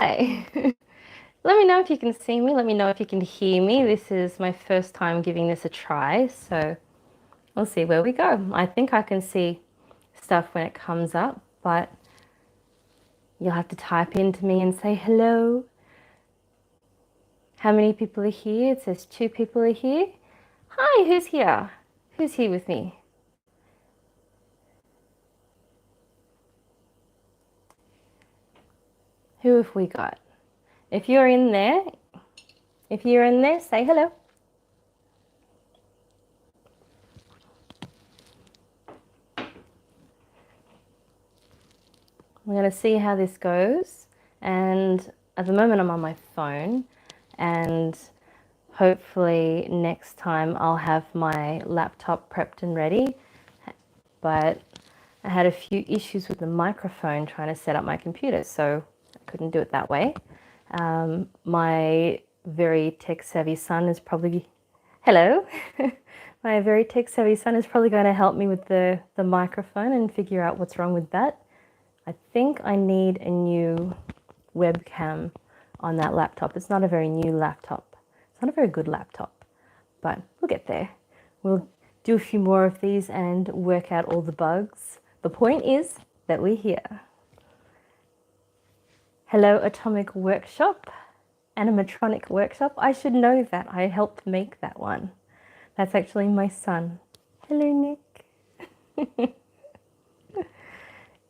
Hi. Let me know if you can see me. Let me know if you can hear me. This is my first time giving this a try, so we'll see where we go. I think I can see stuff when it comes up, but you'll have to type into me and say hello. How many people are here? It says 2 people are here. Hi, who's here? Who's here with me? Who have we got? If you're in there, say hello. I'm going to see how this goes, and at the moment I'm on my phone, and hopefully next time I'll have my laptop prepped and ready, but I had a few issues with the microphone trying to set up my computer, so I couldn't do it that way. My very tech-savvy son is probably, hello, my very tech-savvy son is probably going to help me with the microphone and figure out what's wrong with that. I think I need a new webcam on that laptop. It's not a very new laptop. It's not a very good laptop, but we'll get there. We'll do a few more of these and work out all the bugs. The point is that we're here. Hello, Atomic Workshop, Animatronic Workshop. I should know that. I helped make that one. That's actually my son. Hello, Nick.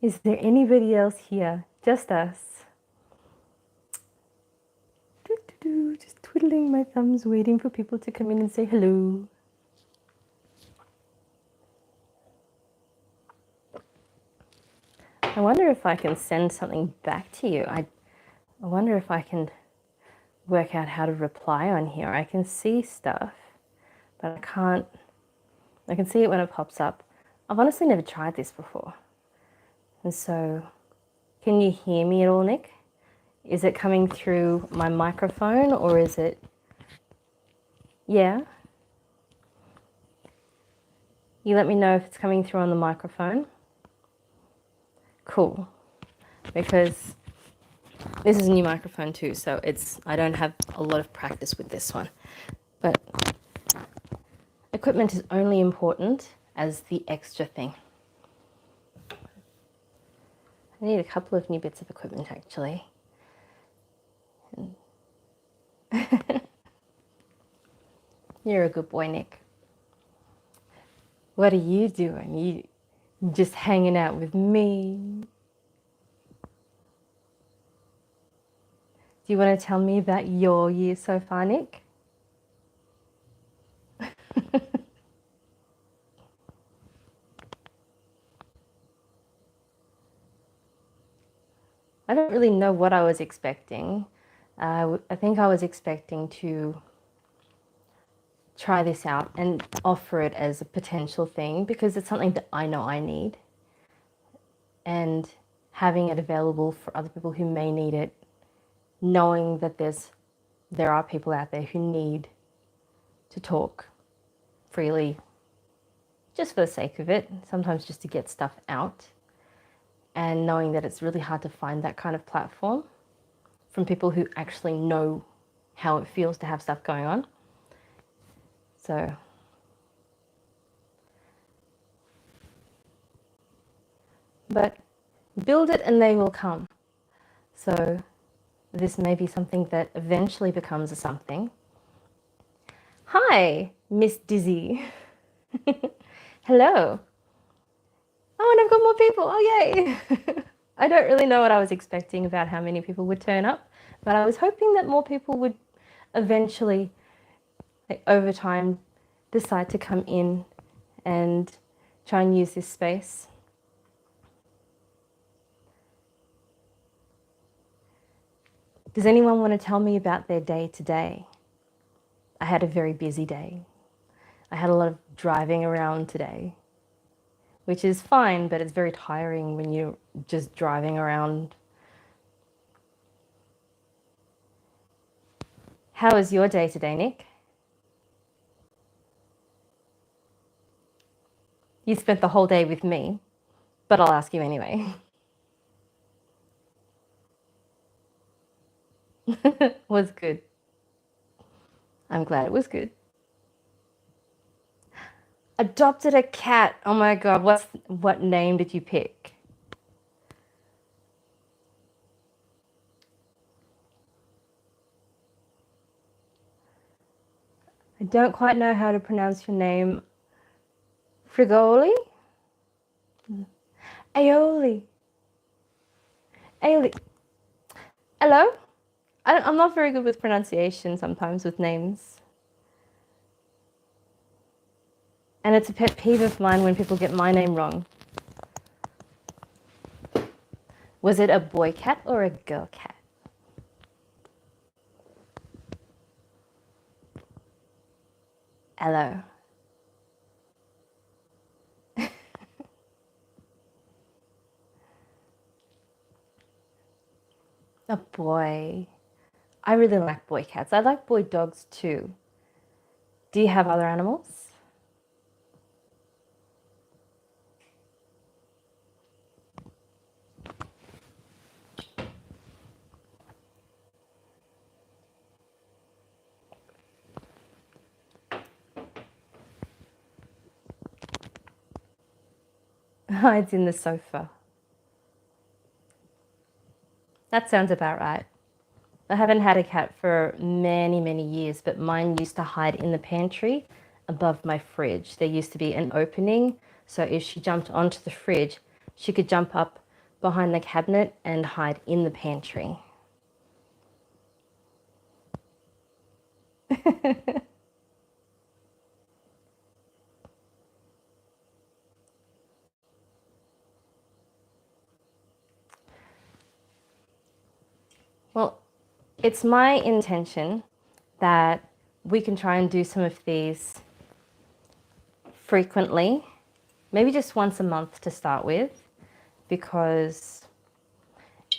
Is there anybody else here? Just us. Just twiddling my thumbs, waiting for people to come in and say hello. I wonder if I can send something back to you. I wonder if I can work out how to reply on here. I can see stuff, but I can't. I can see it when it pops up. I've honestly never tried this before. And so, can you hear me at all, Nick? Is it coming through my microphone or is it... Yeah? You let me know if it's coming through on the microphone. Cool. Because this is a new microphone too, so I don't have a lot of practice with this one. But equipment is only important as the extra thing. I need a couple of new bits of equipment actually. You're a good boy, Nick. What are you doing? You just hanging out with me? Do you want to tell me about your year so far, Nick? I don't really know what I was expecting. I think I was expecting to try this out and offer it as a potential thing because it's something that I know I need. And having it available for other people who may need it, knowing that there are people out there who need to talk freely just for the sake of it, sometimes just to get stuff out. And knowing that it's really hard to find that kind of platform from people who actually know how it feels to have stuff going on. So, but build it and they will come. So this may be something that eventually becomes a something. Hi, Miss Dizzy. Hello. Oh, and I've got more people. Oh, yay. I don't really know what I was expecting about how many people would turn up, but I was hoping that more people would eventually, over time, decide to come in and try and use this space. Does anyone want to tell me about their day today? I had a very busy day. I had a lot of driving around today, which is fine, but it's very tiring when you're just driving around. How was your day today, Nick? You spent the whole day with me, but I'll ask you anyway. Was good. I'm glad it was good. Adopted a cat. Oh my God, what name did you pick? I don't quite know how to pronounce your name. Frigoli? Aioli. Aioli. Hello? I'm not very good with pronunciation sometimes with names. And it's a pet peeve of mine when people get my name wrong. Was it a boy cat or a girl cat? Hello. A boy. I really like boy cats. I like boy dogs too. Do you have other animals? Hides in the sofa. That sounds about right. I haven't had a cat for many, many years, but mine used to hide in the pantry above my fridge. There used to be an opening, so if she jumped onto the fridge, she could jump up behind the cabinet and hide in the pantry. Well, it's my intention that we can try and do some of these frequently, maybe just once a month to start with, because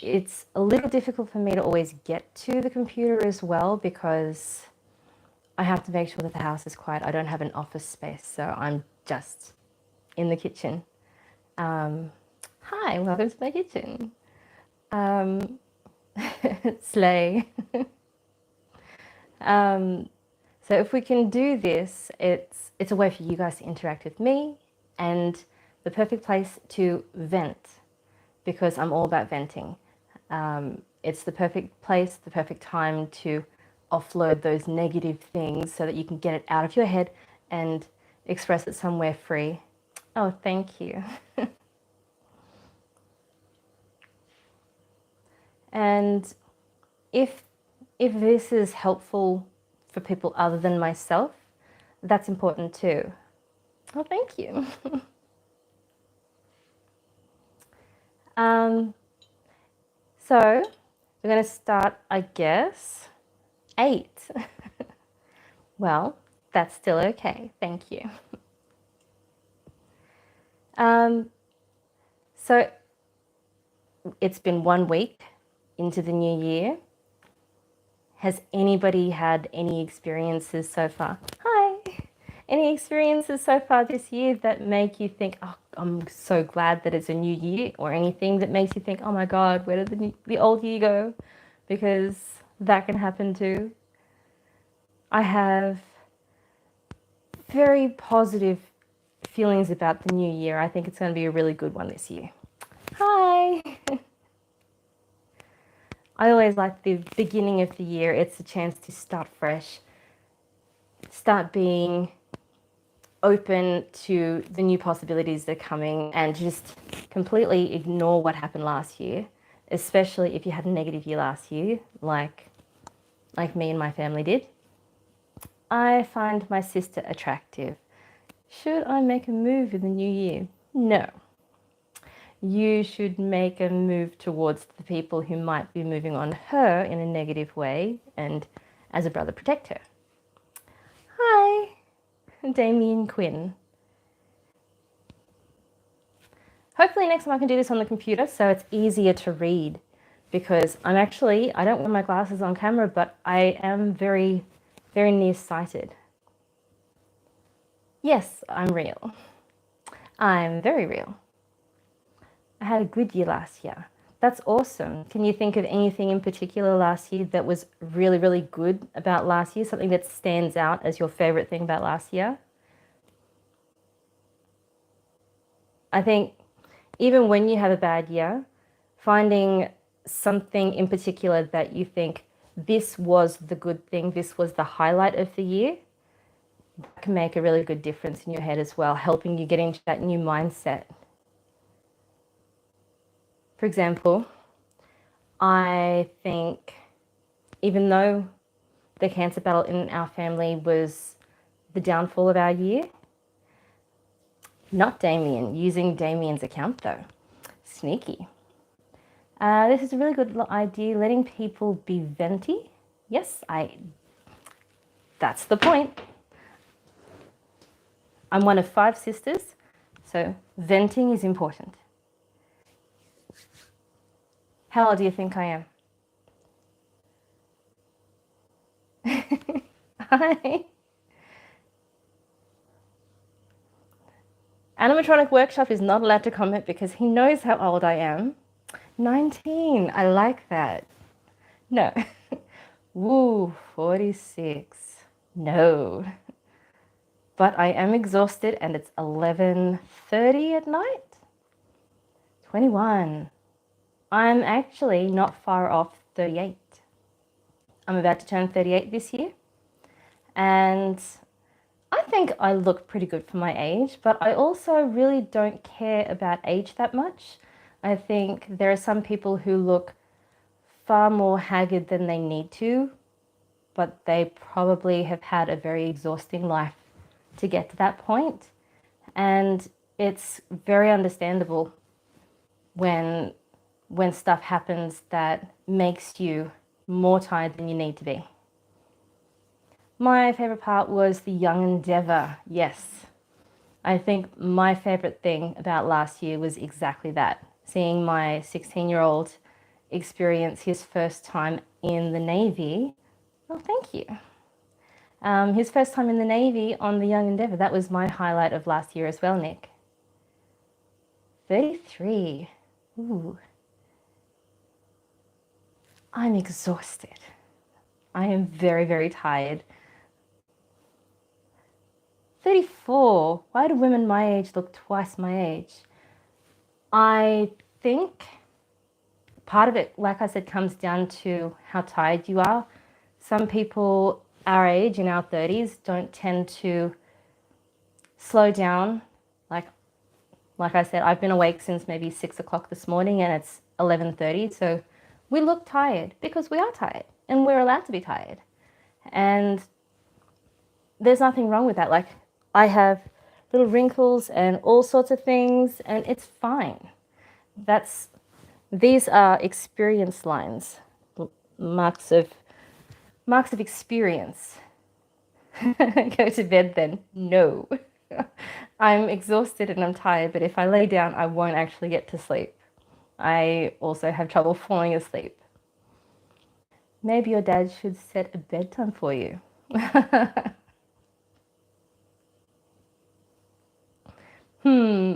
it's a little difficult for me to always get to the computer as well, because I have to make sure that the house is quiet. I don't have an office space, so I'm just in the kitchen. Hi, welcome to my kitchen. Slay. So if we can do this, it's a way for you guys to interact with me, and the perfect place to vent, because I'm all about venting. It's the perfect place, the perfect time to offload those negative things so that you can get it out of your head and express it somewhere free. Oh, thank you. And if this is helpful for people other than myself, that's important too. Oh, thank you. So we're going to start, I guess, 8. Well, that's still okay. Thank you. So it's been 1 week into the new year. Has anybody had any experiences so far? Hi. Any experiences so far this year that make you think, oh, I'm so glad that it's a new year, or anything that makes you think, oh my God, where did the old year go? Because that can happen too. I have very positive feelings about the new year. I think it's going to be a really good one this year. Hi. I always like the beginning of the year. It's a chance to start fresh, start being open to the new possibilities that are coming, and just completely ignore what happened last year, especially if you had a negative year last year, like me and my family did. I find my sister attractive. Should I make a move in the new year? No. You should make a move towards the people who might be moving on her in a negative way, and as a brother, protect her. Hi, Damien Quinn. Hopefully next time I can do this on the computer so it's easier to read, because I don't wear my glasses on camera, but I am very, very nearsighted. Yes, I'm real. I'm very real. I had a good year last year. That's awesome. Can you think of anything in particular last year that was really, really good about last year? Something that stands out as your favorite thing about last year? I think even when you have a bad year, finding something in particular that you think this was the good thing, this was the highlight of the year, that can make a really good difference in your head as well, helping you get into that new mindset. For example, I think even though the cancer battle in our family was the downfall of our year, not Damien, using Damien's account though. Sneaky. This is a really good idea, letting people be venti. Yes, that's the point. I'm one of 5 sisters, so venting is important. How old do you think I am? Hi. Animatronic Workshop is not allowed to comment because he knows how old I am. 19. I like that. No. Woo, 46. No. But I am exhausted and it's 11:30 at night. 21. I'm actually not far off 38. I'm about to turn 38 this year. And I think I look pretty good for my age, but I also really don't care about age that much. I think there are some people who look far more haggard than they need to, but they probably have had a very exhausting life to get to that point. And it's very understandable when stuff happens that makes you more tired than you need to be. My favorite part was the young endeavor. Yes. I think my favorite thing about last year was exactly that. Seeing my 16-year-old experience his first time in the Navy. Oh, thank you. His first time in the Navy on the Young Endeavour. That was my highlight of last year as well, Nick. 33. Ooh. I'm exhausted. I am very, very tired. 34. Why do women my age look twice my age? I think part of it, like I said, comes down to how tired you are. Some people our age, in our 30s, don't tend to slow down. Like I said, I've been awake since maybe 6 o'clock this morning and it's 11:30. So we look tired because we are tired and we're allowed to be tired. And there's nothing wrong with that. Like, I have little wrinkles and all sorts of things, and it's fine. These are experience lines, marks of experience. Go to bed then. No. I'm exhausted and I'm tired, but if I lay down, I won't actually get to sleep. I also have trouble falling asleep. Maybe your dad should set a bedtime for you.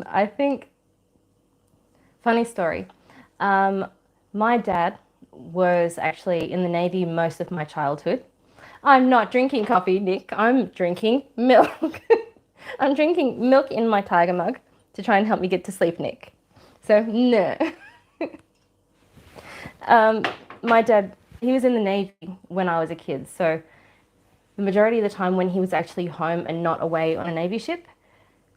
I think, funny story. My dad was actually in the Navy most of my childhood. I'm not drinking coffee, Nick. I'm drinking milk. I'm drinking milk in my tiger mug to try and help me get to sleep, Nick. So, no. My dad, he was in the Navy when I was a kid. So the majority of the time when he was actually home and not away on a Navy ship,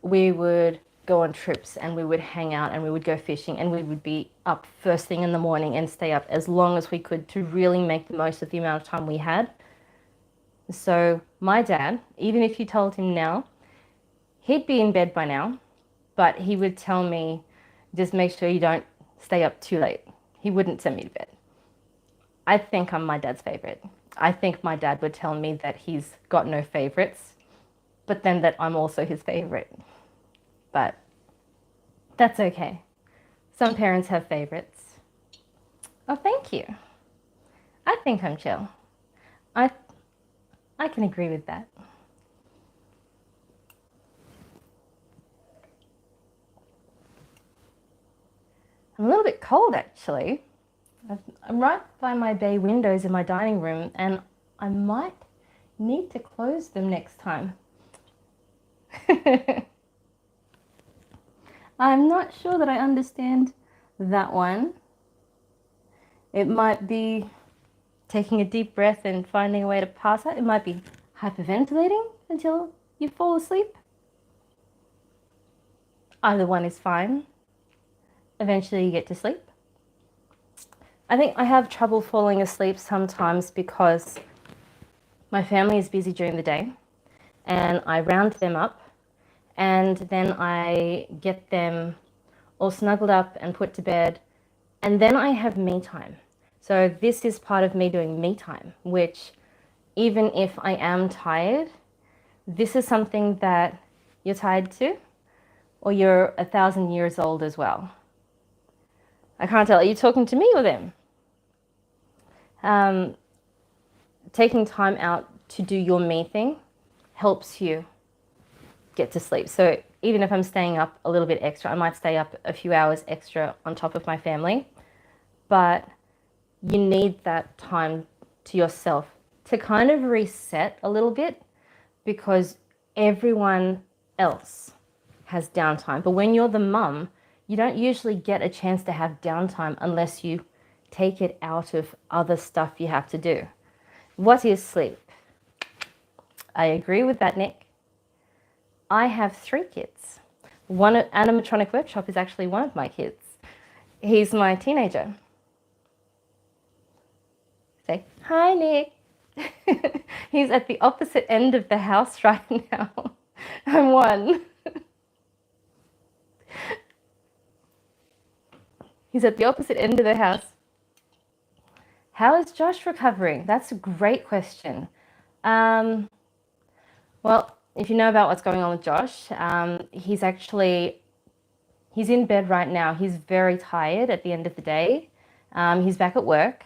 we would go on trips and we would hang out and we would go fishing and we would be up first thing in the morning and stay up as long as we could to really make the most of the amount of time we had. So my dad, even if you told him now, he'd be in bed by now, but he would tell me, just make sure you don't stay up too late. He wouldn't send me to bed. I think I'm my dad's favorite. I think my dad would tell me that he's got no favorites, but then that I'm also his favorite. But that's okay. Some parents have favorites. Oh, thank you. I think I'm chill. I can agree with that. I'm a little bit cold actually. I'm right by my bay windows in my dining room, and I might need to close them next time. I'm not sure that I understand that one. It might be taking a deep breath and finding a way to pass out. It might be hyperventilating until you fall asleep. Either one is fine. Eventually you get to sleep. I think I have trouble falling asleep sometimes because my family is busy during the day and I round them up and then I get them all snuggled up and put to bed, and then I have me time. So this is part of me doing me time, which even if I am tired, this is something that you're tired to, or you're 1,000 years old as well. I can't tell, are you talking to me or them? Taking time out to do your me thing helps you get to sleep. So even if I'm staying up a little bit extra, I might stay up a few hours extra on top of my family, but you need that time to yourself to kind of reset a little bit, because everyone else has downtime. But when you're the mum, you don't usually get a chance to have downtime unless you take it out of other stuff you have to do. What is sleep? I agree with that, Nick. I have 3 kids. One at Animatronic Workshop is actually one of my kids. He's my teenager. Say, hi, Nick. He's at the opposite end of the house right now. I'm 1. He's at the opposite end of the house. How is Josh recovering? That's a great question. Well, if you know about what's going on with Josh, he's in bed right now. He's very tired at the end of the day. He's back at work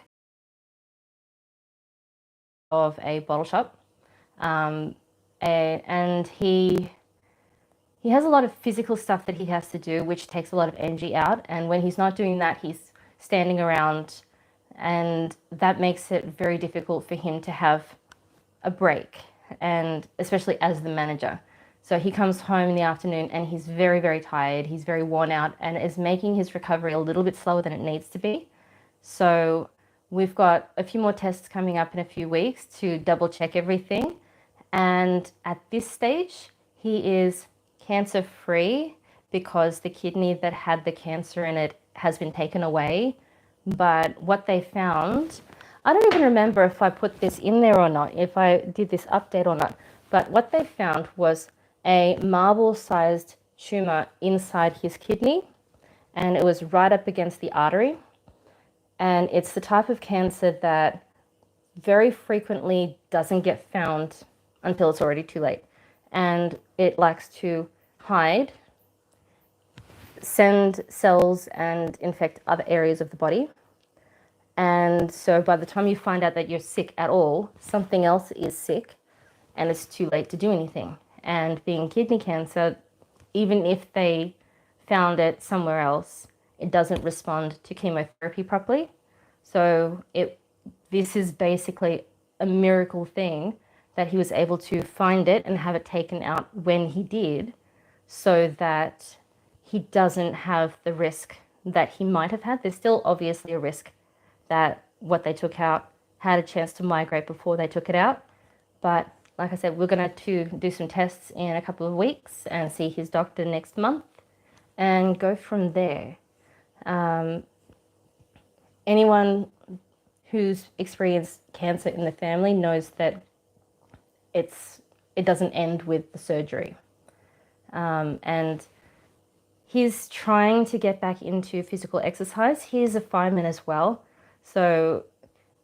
of a bottle shop, and he has a lot of physical stuff that he has to do, which takes a lot of energy out. And when he's not doing that, he's standing around, and that makes it very difficult for him to have a break, and especially as the manager. So he comes home in the afternoon and he's very, very tired. He's very worn out and is making his recovery a little bit slower than it needs to be. So we've got a few more tests coming up in a few weeks to double check everything. And at this stage, he is cancer free because the kidney that had the cancer in it has been taken away. But what they found, I don't even remember if I put this in there or not, if I did this update or not, but what they found was a marble-sized tumor inside his kidney, and it was right up against the artery. And it's the type of cancer that very frequently doesn't get found until it's already too late. And it likes to hide, send cells and infect other areas of the body. And so by the time you find out that you're sick at all, something else is sick and it's too late to do anything. And being kidney cancer, even if they found it somewhere else, it doesn't respond to chemotherapy properly. So this is basically a miracle thing that he was able to find it and have it taken out when he did, so that he doesn't have the risk that he might have had. There's still obviously a risk that what they took out had a chance to migrate before they took it out. But like I said, we're going to do some tests in a couple of weeks and see his doctor next month and go from there. Anyone who's experienced cancer in the family knows that it doesn't end with the surgery. And he's trying to get back into physical exercise. He's a fireman as well. So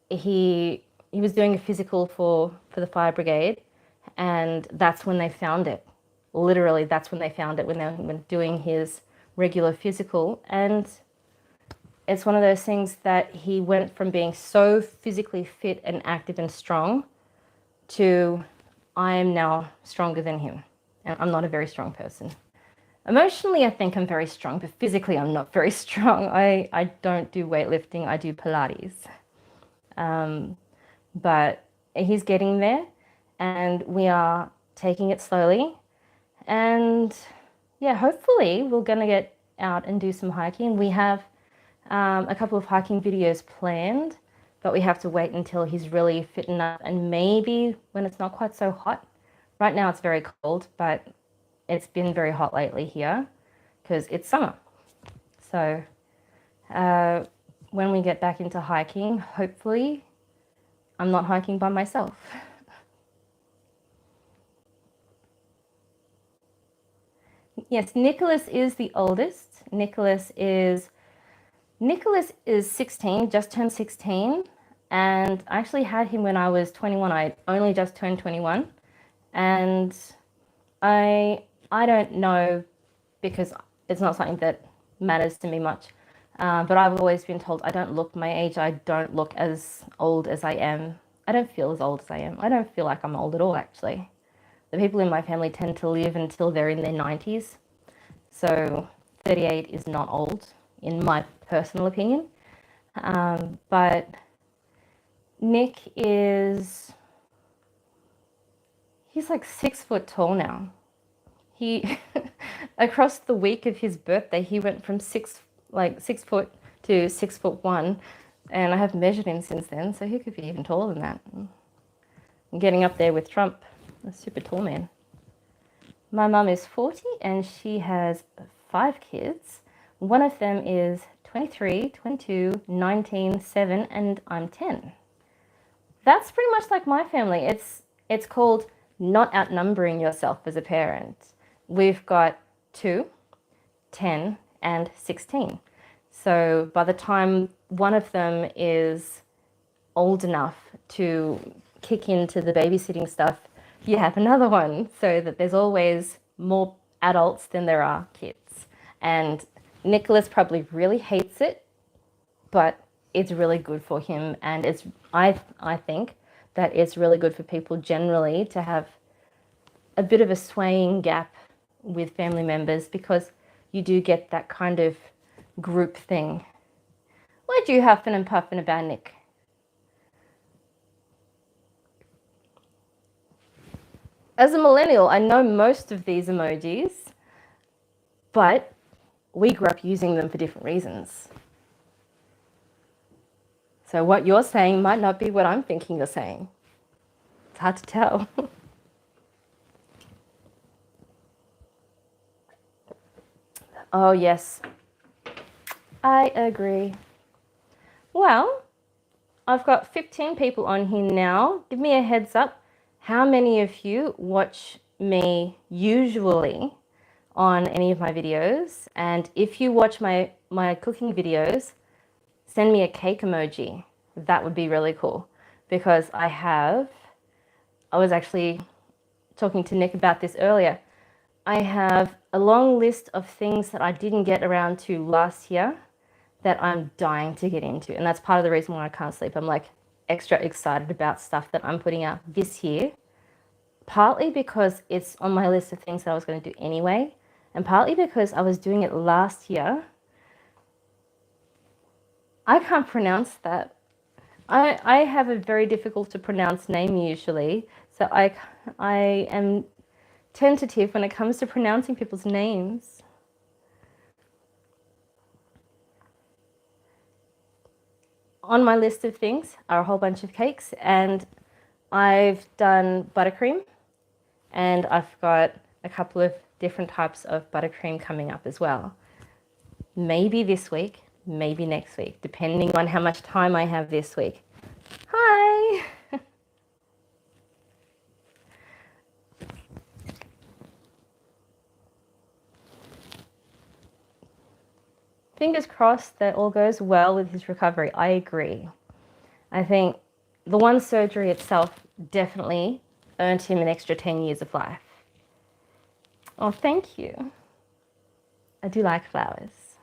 he was doing a physical for the fire brigade, and that's when they found it. Literally, that's when they found it, when they were doing his regular physical. And it's one of those things that he went from being so physically fit and active and strong to, I am now stronger than him. And I'm not a very strong person. Emotionally, I think I'm very strong, but physically, I'm not very strong. I don't do weightlifting, I do Pilates. But he's getting there, and we are taking it slowly. And yeah, hopefully, we're going to get out and do some hiking. We have a couple of hiking videos planned, but we have to wait until he's really fit enough, and maybe when it's not quite so hot. Right now, it's very cold, but it's been very hot lately here because it's summer. So when we get back into hiking, hopefully I'm not hiking by myself. Yes, Nicholas is the oldest. Nicholas is 16, just turned 16, and I actually had him when I was 21. I only just turned 21, and I don't know, because it's not something that matters to me much. But I've always been told I don't look my age. I don't look as old as I am. I don't feel as old as I am. I don't feel like I'm old at all, actually. The people in my family tend to live until they're in their 90s. So 38 is not old, in my personal opinion. But Nick he's like 6 foot tall now. He, across the week of his birthday, he went from 6 foot to 6'1", and I have measured him since then, so he could be even taller than that. I'm getting up there with Trump, a super tall man. My mum is 40 and she has 5 kids. One of them is 23, 22, 19, 7, and I'm 10. That's pretty much like my family. It's called not outnumbering yourself as a parent. We've got 2, 10, and 16. So by the time one of them is old enough to kick into the babysitting stuff, you have another one, so that there's always more adults than there are kids. And Nicholas probably really hates it, but it's really good for him, and I think that it's really good for people generally to have a bit of a swaying gap with family members, because you do get that kind of group thing. Why'd you huffing and puffing about, Nick? As a millennial, I know most of these emojis, but we grew up using them for different reasons. So what you're saying might not be what I'm thinking you're saying. It's hard to tell. Oh, yes. I agree. Well, I've got 15 people on here now. Give me a heads up. How many of you watch me usually on any of my videos? And if you watch my cooking videos, send me a cake emoji. That would be really cool, because I was actually talking to Nick about this earlier. I have a long list of things that I didn't get around to last year that I'm dying to get into. And that's part of the reason why I can't sleep. I'm like extra excited about stuff that I'm putting out this year, partly because it's on my list of things that I was going to do anyway, and partly because I was doing it last year. I can't pronounce that. I have a very difficult to pronounce name usually, so I am tentative when it comes to pronouncing people's names. On my list of things are a whole bunch of cakes, and I've done buttercream, and I've got a couple of different types of buttercream coming up as well. Maybe this week, maybe next week, depending on how much time I have this week. Hi! Fingers crossed that all goes well with his recovery. I agree. I think the one surgery itself definitely earned him an extra 10 years of life. Oh, thank you. I do like flowers.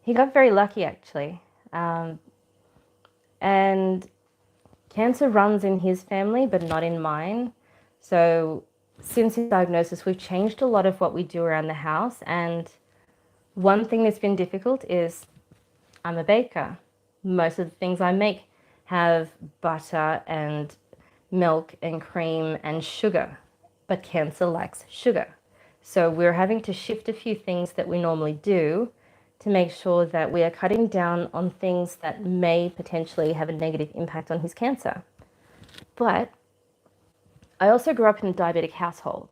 He got very lucky, actually. And cancer runs in his family, but not in mine. So since his diagnosis, we've changed a lot of what we do around the house. And one thing that's been difficult is I'm a baker. Most of the things I make have butter and milk and cream and sugar, but cancer likes sugar. So we're having to shift a few things that we normally do to make sure that we are cutting down on things that may potentially have a negative impact on his cancer. But I also grew up in a diabetic household.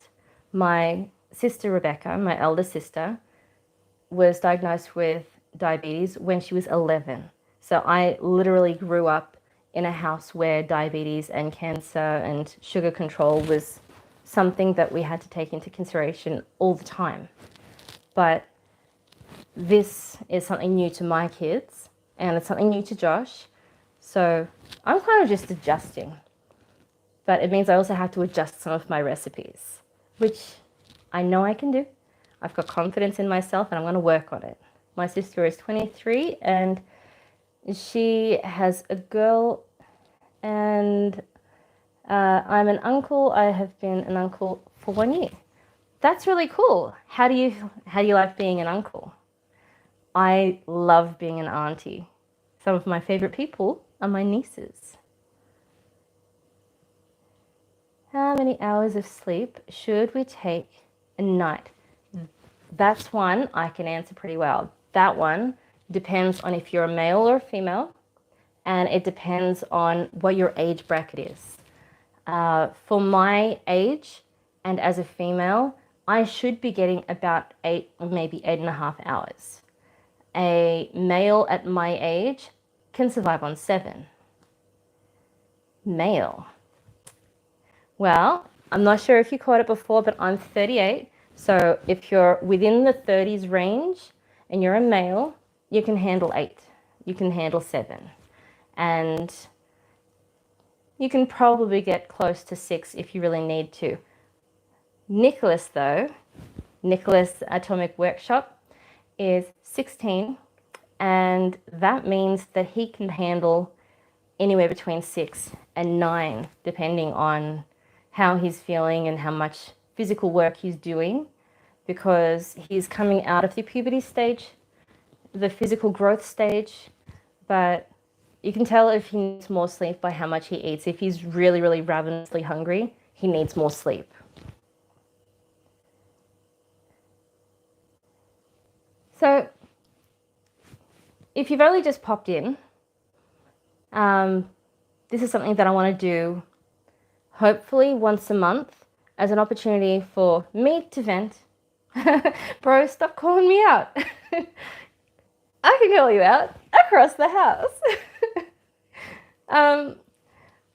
My sister Rebecca, my elder sister, was diagnosed with diabetes when she was 11. So I literally grew up in a house where diabetes and cancer and sugar control was something that we had to take into consideration all the time. But this is something new to my kids, and it's something new to Josh. So I'm kind of just adjusting. But it means I also have to adjust some of my recipes, which I know I can do. I've got confidence in myself and I'm going to work on it. My sister is 23 and she has a girl, and I'm an uncle. I have been an uncle for 1 year. That's really cool. How do you like being an uncle? I love being an auntie. Some of my favorite people are my nieces. How many hours of sleep should we take a night? That's one I can answer pretty well. That one depends on if you're a male or a female, and it depends on what your age bracket is. For my age and as a female, I should be getting about 8 or maybe 8.5 hours. A male at my age can survive on 7. Male. Well, I'm not sure if you caught it before, but I'm 38. So if you're within the 30s range and you're a male, you can handle 8. You can handle 7. And you can probably get close to 6 if you really need to. Nicholas, though, Nicholas Atomic Workshop is 16, and that means that he can handle anywhere between 6 and 9, depending on how he's feeling and how much physical work he's doing, because he's coming out of the puberty stage, the physical growth stage. But you can tell if he needs more sleep by how much he eats. If he's really, really ravenously hungry, he needs more sleep. So if you've only just popped in, this is something that I want to do hopefully once a month as an opportunity for me to vent. Bro, stop calling me out. I can call you out across the house. So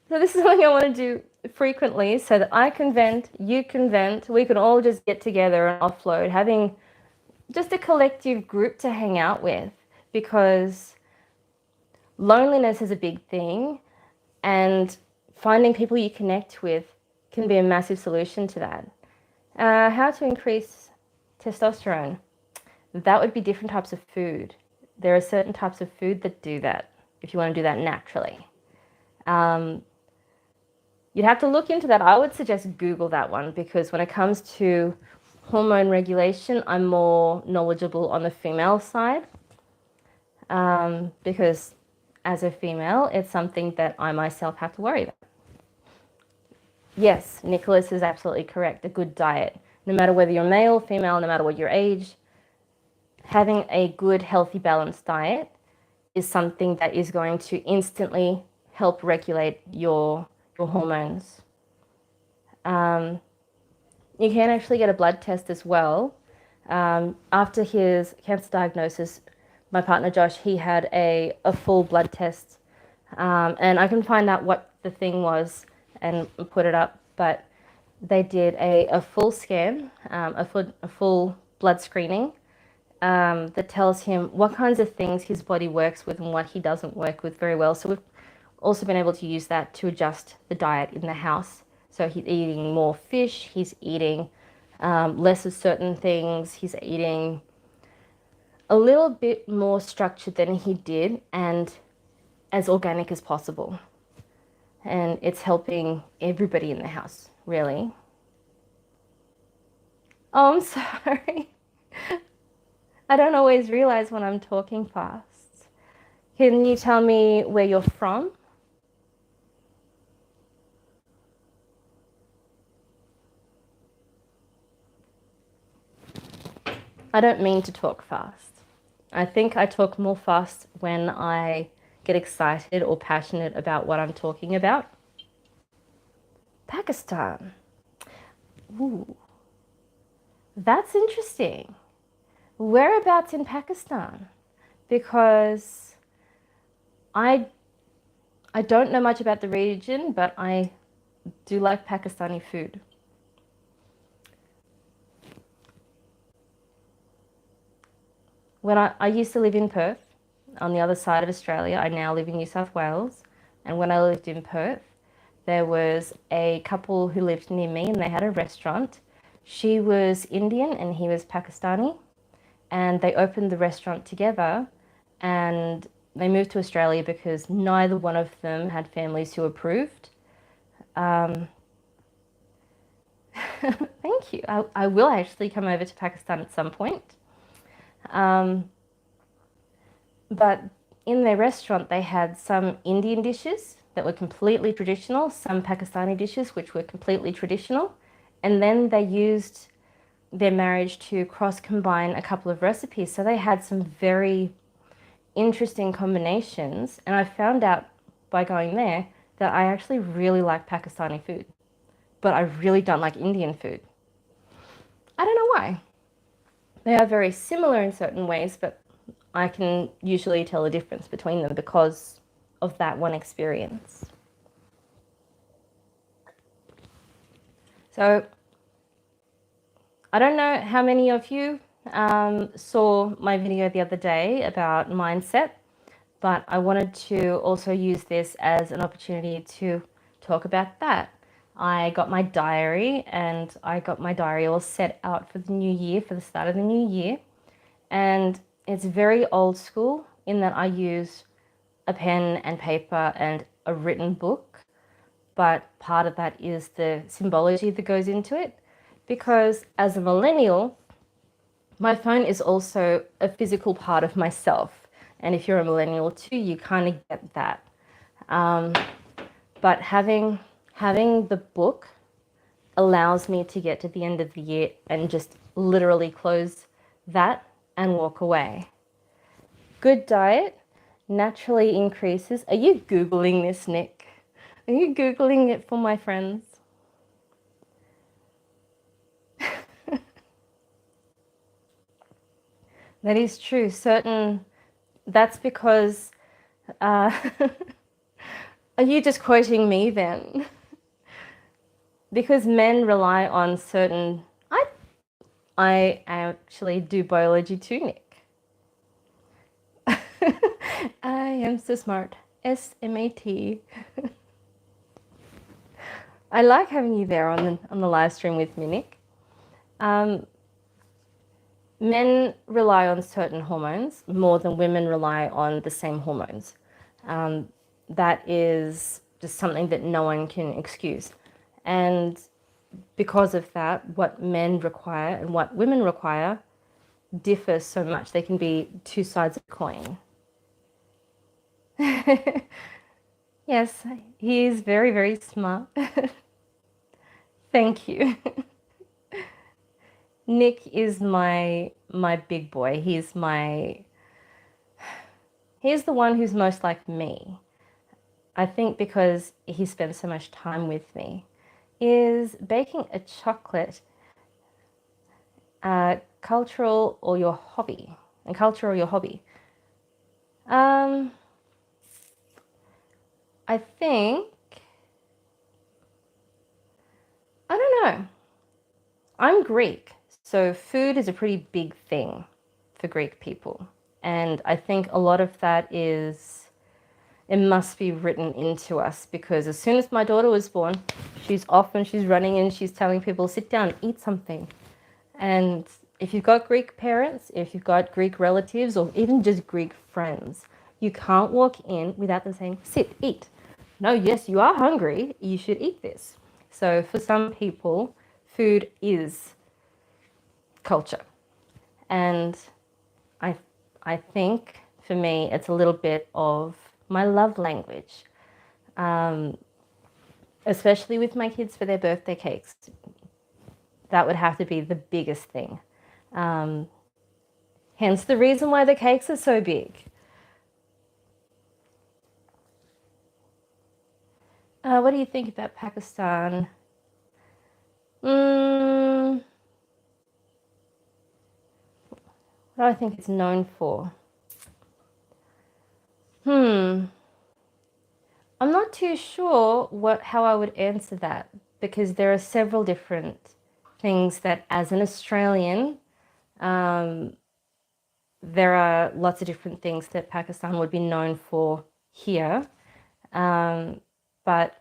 this is something I want to do frequently so that I can vent, you can vent, we can all just get together and offload, having just a collective group to hang out with, because loneliness is a big thing, and finding people you connect with can be a massive solution to that. How to increase testosterone? That would be different types of food. There are certain types of food that do that, if you want to do that naturally. You'd have to look into that. I would suggest Google that one, because when it comes to hormone regulation, I'm more knowledgeable on the female side, because as a female, it's something that I myself have to worry about. Yes, Nicholas is absolutely correct. A good diet, no matter whether you're male, female, no matter what your age, having a good, healthy, balanced diet is something that is going to instantly help regulate your hormones. You can actually get a blood test as well. After his cancer diagnosis, my partner Josh, he had a full blood test, and I can find out what the thing was and put it up, but they did a full scan, a full blood screening, that tells him what kinds of things his body works with and what he doesn't work with very well. So we've also been able to use that to adjust the diet in the house. So he's eating more fish, he's eating less of certain things, he's eating a little bit more structured than he did and as organic as possible. And it's helping everybody in the house, really. Oh, I'm sorry. I don't always realize when I'm talking fast. Can you tell me where you're from? I don't mean to talk fast. I think I talk more fast when I get excited or passionate about what I'm talking about. Pakistan. Ooh, that's interesting. Whereabouts in Pakistan? Because I I don't know much about the region, but I do like Pakistani food. When I used to live in Perth, on the other side of Australia, I now live in New South Wales. And when I lived in Perth, there was a couple who lived near me and they had a restaurant. She was Indian and he was Pakistani. And they opened the restaurant together and they moved to Australia because neither one of them had families who approved. Um, Thank you. I will actually come over to Pakistan at some point. Um, but in their restaurant, they had some Indian dishes that were completely traditional, some Pakistani dishes which were completely traditional, and then they used their marriage to cross combine a couple of recipes. So they had some very interesting combinations, and I found out by going there that I actually really like Pakistani food, but I really don't like Indian food. I don't know why. They are very similar in certain ways, but I can usually tell the difference between them because of that one experience. So I don't know how many of you saw my video the other day about mindset, but I wanted to also use this as an opportunity to talk about that. I got my diary and I got my diary all set out for the new year, for the start of the new year. And it's very old school in that I use a pen and paper and a written book. But part of that is the symbology that goes into it. Because as a millennial, my phone is also a physical part of myself. And if you're a millennial too, you kind of get that. But having the book allows me to get to the end of the year and just literally close that and walk away. Good diet naturally increases. Are you Googling this, Nick? Are you Googling it for my friends? That is true. That's because, are you just quoting me then? Because men rely on certain, I actually do biology too, Nick. I am so smart. SMAT. I like having you there on the live stream with me, Nick. Men rely on certain hormones more than women rely on the same hormones. That is just something that no one can excuse. And because of that, what men require and what women require differ so much. They can be two sides of a coin. Yes, he is very, very smart. Thank you. Nick is my big boy. He's the one who's most like me. I think because he spends so much time with me. Is baking a chocolate cultural or your hobby? And culture or your hobby? I think, I don't know. I'm Greek, so food is a pretty big thing for Greek people. And I think a lot of that is, it must be written into us because as soon as my daughter was born, she's off and she's running and she's telling people, sit down, eat something. And if you've got Greek parents, if you've got Greek relatives, or even just Greek friends, you can't walk in without them saying, sit, eat. No, yes, you are hungry. You should eat this. So for some people, food is culture. And I, I think for me, it's a little bit of my love language, especially with my kids for their birthday cakes. That would have to be the biggest thing. Hence the reason why the cakes are so big. What do you think about Pakistan? What do I think it's known for? I'm not too sure how I would answer that, because there are several different things that, as an Australian, there are lots of different things that Pakistan would be known for here. But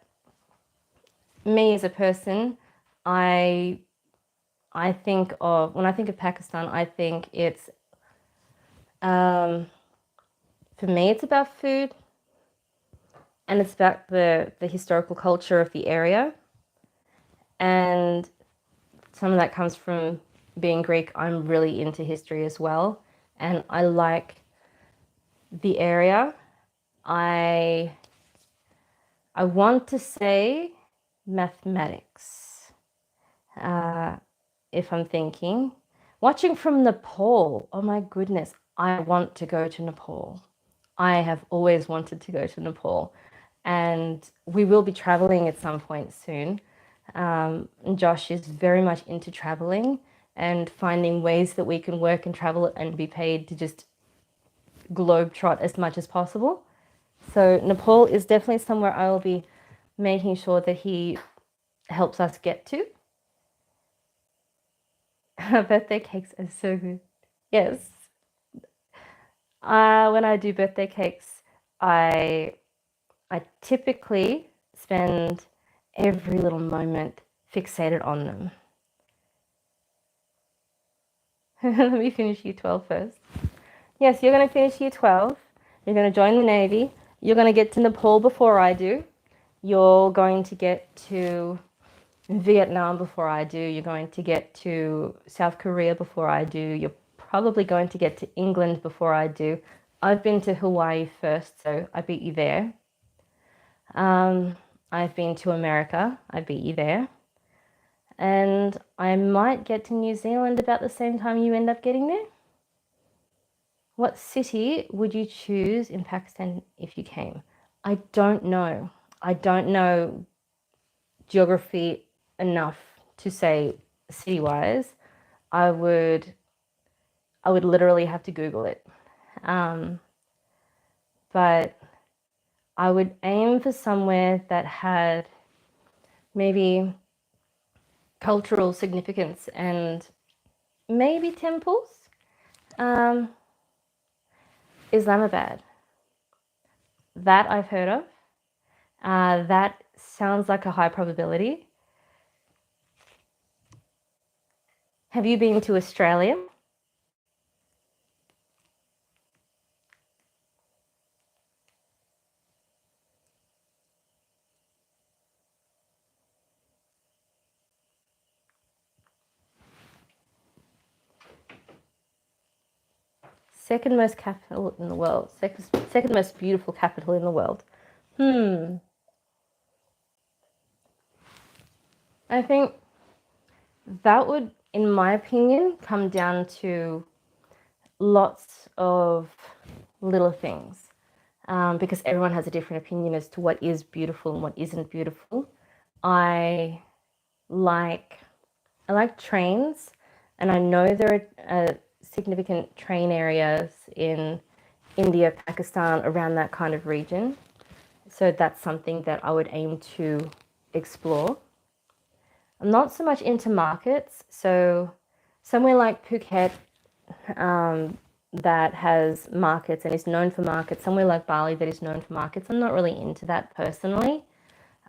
me as a person, I think of, when I think of Pakistan, I think it's, for me, it's about food, and it's about the historical culture of the area. And some of that comes from being Greek. I'm really into history as well, and I like the area. I want to say mathematics, if I'm thinking. Watching from Nepal, oh my goodness, I want to go to Nepal. I have always wanted to go to Nepal, and we will be traveling at some point soon. Josh is very much into traveling and finding ways that we can work and travel and be paid to just globetrot as much as possible. So Nepal is definitely somewhere I will be making sure that he helps us get to. Birthday cakes are so good. Yes. When I do birthday cakes, I typically spend every little moment fixated on them. Let me finish year 12 first. Yes, you're going to finish year 12. You're going to join the Navy. You're going to get to Nepal before I do. You're going to get to Vietnam before I do. You're going to get to South Korea before I do. You're probably going to get to England before I do. I've been to Hawaii first, so I beat you there. I've been to America. I beat you there. And I might get to New Zealand about the same time you end up getting there. What city would you choose in Pakistan if you came? I don't know. I don't know geography enough to say city-wise. I would literally have to Google it. But I would aim for somewhere that had maybe cultural significance and maybe temples. Islamabad. That I've heard of. That sounds like a high probability. Have you been to Australia? Second most capital in the world. Second most beautiful capital in the world. I think that would, in my opinion, come down to lots of little things, because everyone has a different opinion as to what is beautiful and what isn't beautiful. I like trains, and I know there are significant train areas in India, Pakistan, around that kind of region. So that's something that I would aim to explore. I'm not so much into markets, so somewhere like Phuket, that has markets and is known for markets, somewhere like Bali that is known for markets, I'm not really into that personally.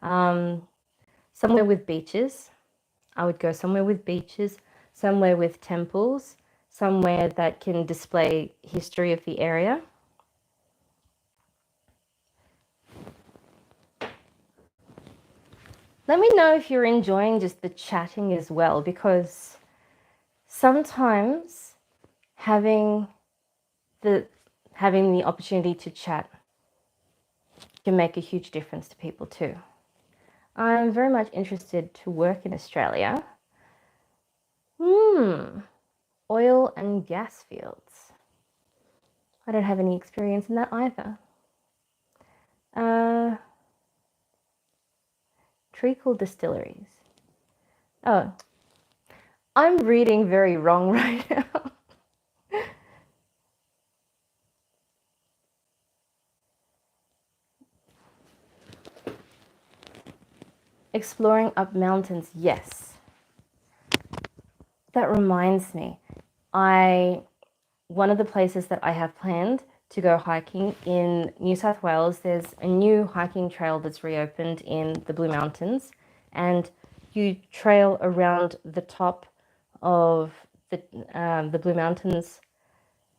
Somewhere with beaches, I would go somewhere with beaches, somewhere with temples, somewhere that can display history of the area. Let me know if you're enjoying just the chatting as well, because sometimes having the opportunity to chat can make a huge difference to people too. I'm very much interested to work in Australia. Oil and gas fields. I don't have any experience in that either. Treacle distilleries. Oh, I'm reading very wrong right now. Exploring up mountains, yes. That reminds me, one of the places that I have planned to go hiking in New South Wales, there's a new hiking trail that's reopened in the Blue Mountains, and you trail around the top of the Blue Mountains,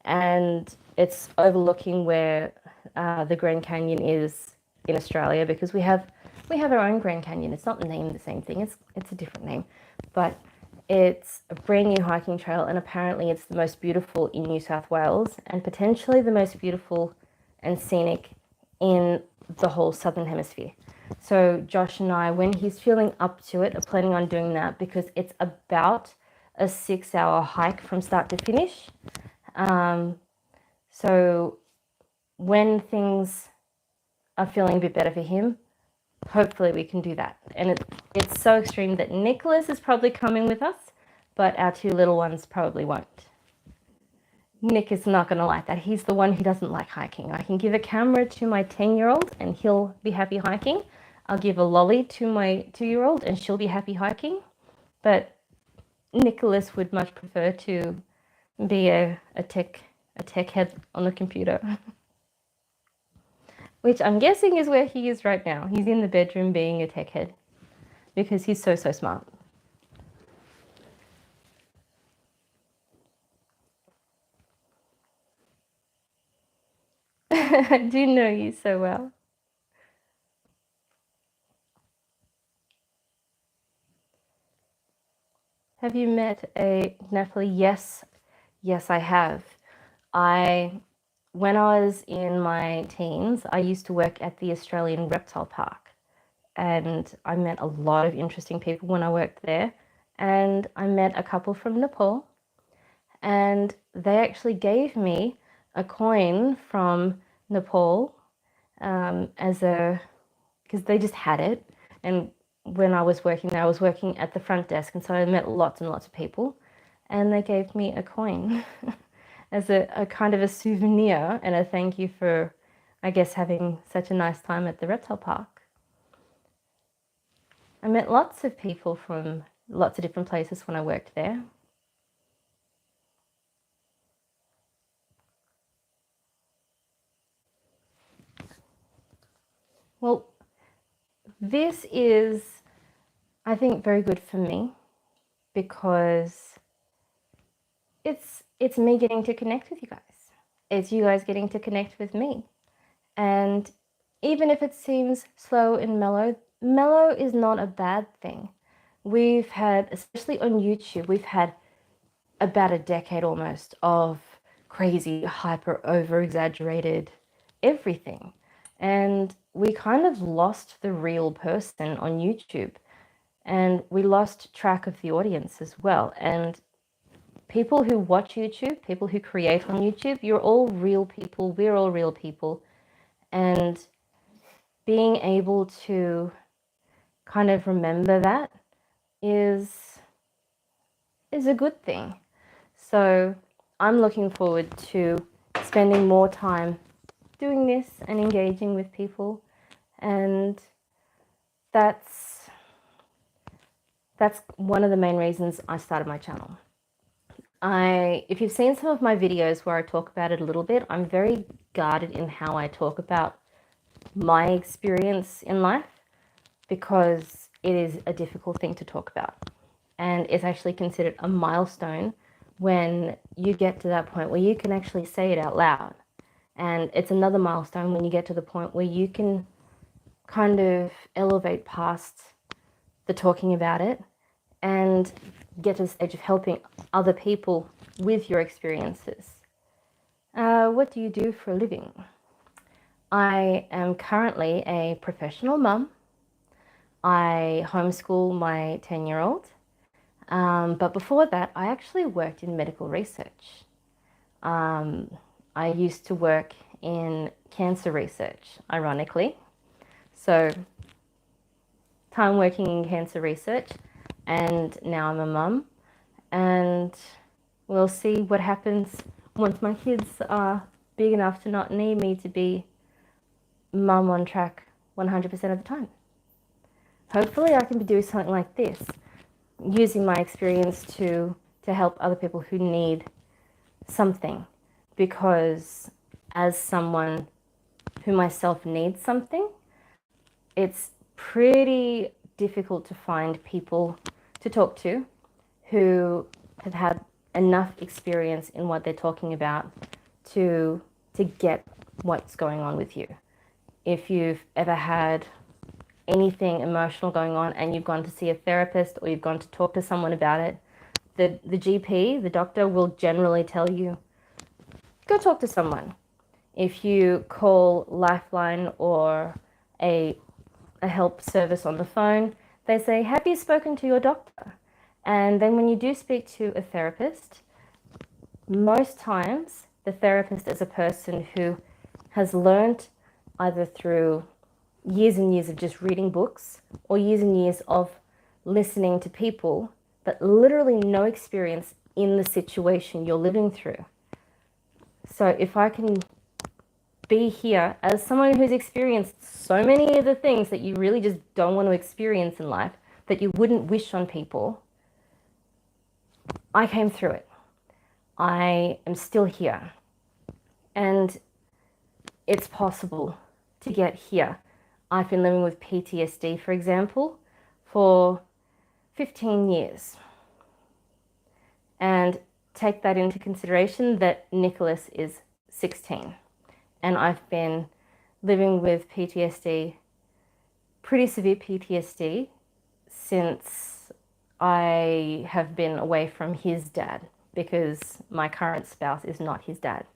and it's overlooking where the Grand Canyon is in Australia, because we have our own Grand Canyon. It's not named the same thing. It's a different name, but it's a brand new hiking trail, and apparently it's the most beautiful in New South Wales, and potentially the most beautiful and scenic in the whole Southern Hemisphere. So Josh and I, when he's feeling up to it, are planning on doing that, because it's about a 6-hour hike from start to finish. So when things are feeling a bit better for him, hopefully we can do that. And it's so extreme that Nicholas is probably coming with us, but our 2 little ones probably won't. Nick is not going to like that. He's the one who doesn't like hiking. I can give a camera to my 10-year-old and he'll be happy hiking. I'll give a lolly to my 2-year-old and she'll be happy hiking. But Nicholas would much prefer to be a tech head on the computer. Which I'm guessing is where he is right now. He's in the bedroom being a tech head because he's so smart. I do know you so well. Have you met a Nepali? Yes, I have. When I was in my teens, I used to work at the Australian Reptile Park, and I met a lot of interesting people when I worked there. And I met a couple from Nepal, and they actually gave me a coin from Nepal because they just had it. And when I was working there, I was working at the front desk, and so I met lots and lots of people, and they gave me a coin as a kind of a souvenir and a thank you for, I guess, having such a nice time at the reptile park. I met lots of people from lots of different places when I worked there. Well, this is, I think, very good for me because it's me getting to connect with you guys. It's you guys getting to connect with me. And even if it seems slow and mellow is not a bad thing. We've had, especially on YouTube, we've had about a decade almost of crazy, hyper, over exaggerated everything. And we kind of lost the real person on YouTube. And we lost track of the audience as well. And people who watch YouTube, people who create on YouTube, you're all real people. We're all real people. And being able to kind of remember that is a good thing. So I'm looking forward to spending more time doing this and engaging with people. And that's one of the main reasons I started my channel. If you've seen some of my videos where I talk about it a little bit, I'm very guarded in how I talk about my experience in life because it is a difficult thing to talk about. And it's actually considered a milestone when you get to that point where you can actually say it out loud. And it's another milestone when you get to the point where you can kind of elevate past the talking about it and get to the stage of helping other people with your experiences. What do you do for a living? I am currently a professional mum. I homeschool my 10-year-old. But before that, I actually worked in medical research. I used to work in cancer research, ironically. So, time working in cancer research, and now I'm a mum. And we'll see what happens once my kids are big enough to not need me to be mum on track 100% of the time. Hopefully I can be doing something like this, using my experience to help other people who need something, because as someone who myself needs something, it's pretty difficult to find people to talk to who have had enough experience in what they're talking about to get what's going on with you. If you've ever had anything emotional going on and you've gone to see a therapist or you've gone to talk to someone about it, the GP, the doctor, will generally tell you, go talk to someone. If you call Lifeline or a help service on the phone, they say, have you spoken to your doctor? And then when you do speak to a therapist, most times the therapist is a person who has learned either through years and years of just reading books or years and years of listening to people, but literally no experience in the situation you're living through. So if I can be here as someone who's experienced so many of the things that you really just don't want to experience in life, that you wouldn't wish on people, I came through it. I am still here. And it's possible to get here. I've been living with PTSD, for example, for 15 years. And take that into consideration that Nicholas is 16. And I've been living with PTSD, pretty severe PTSD, since I have been away from his dad, because my current spouse is not his dad.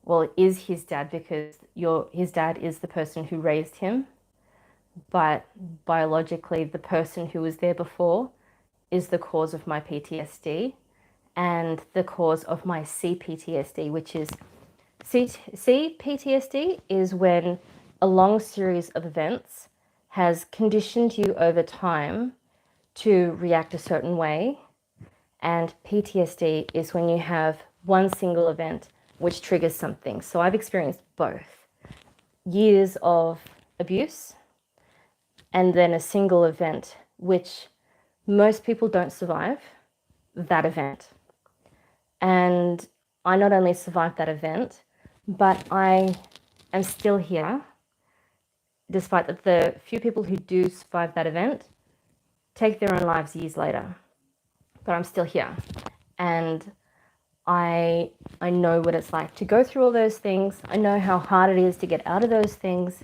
Well, it is his dad because his dad is the person who raised him, but biologically the person who was there before is the cause of my PTSD and the cause of my CPTSD, which is CPTSD is when a long series of events has conditioned you over time to react a certain way, and PTSD is when you have one single event which triggers something. So I've experienced both. Years of abuse and then a single event which most people don't survive that event. And I not only survived that event, but I am still here, despite that the few people who do survive that event take their own lives years later. But I'm still here. And I know what it's like to go through all those things. I know how hard it is to get out of those things.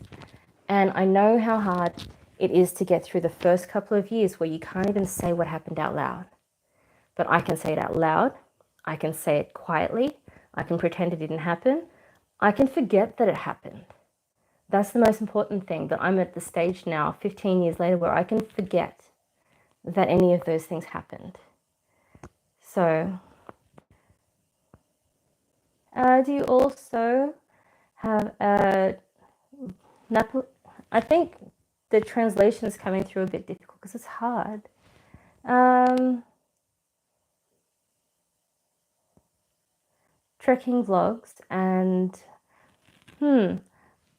And I know how hard it is to get through the first couple of years where you can't even say what happened out loud. But I can say it out loud. I can say it quietly. I can pretend it didn't happen. I can forget that it happened. That's the most important thing, that I'm at the stage now, 15 years later, where I can forget that any of those things happened. So, do you also have a... I think the translation is coming through a bit difficult because it's hard. Trekking vlogs, and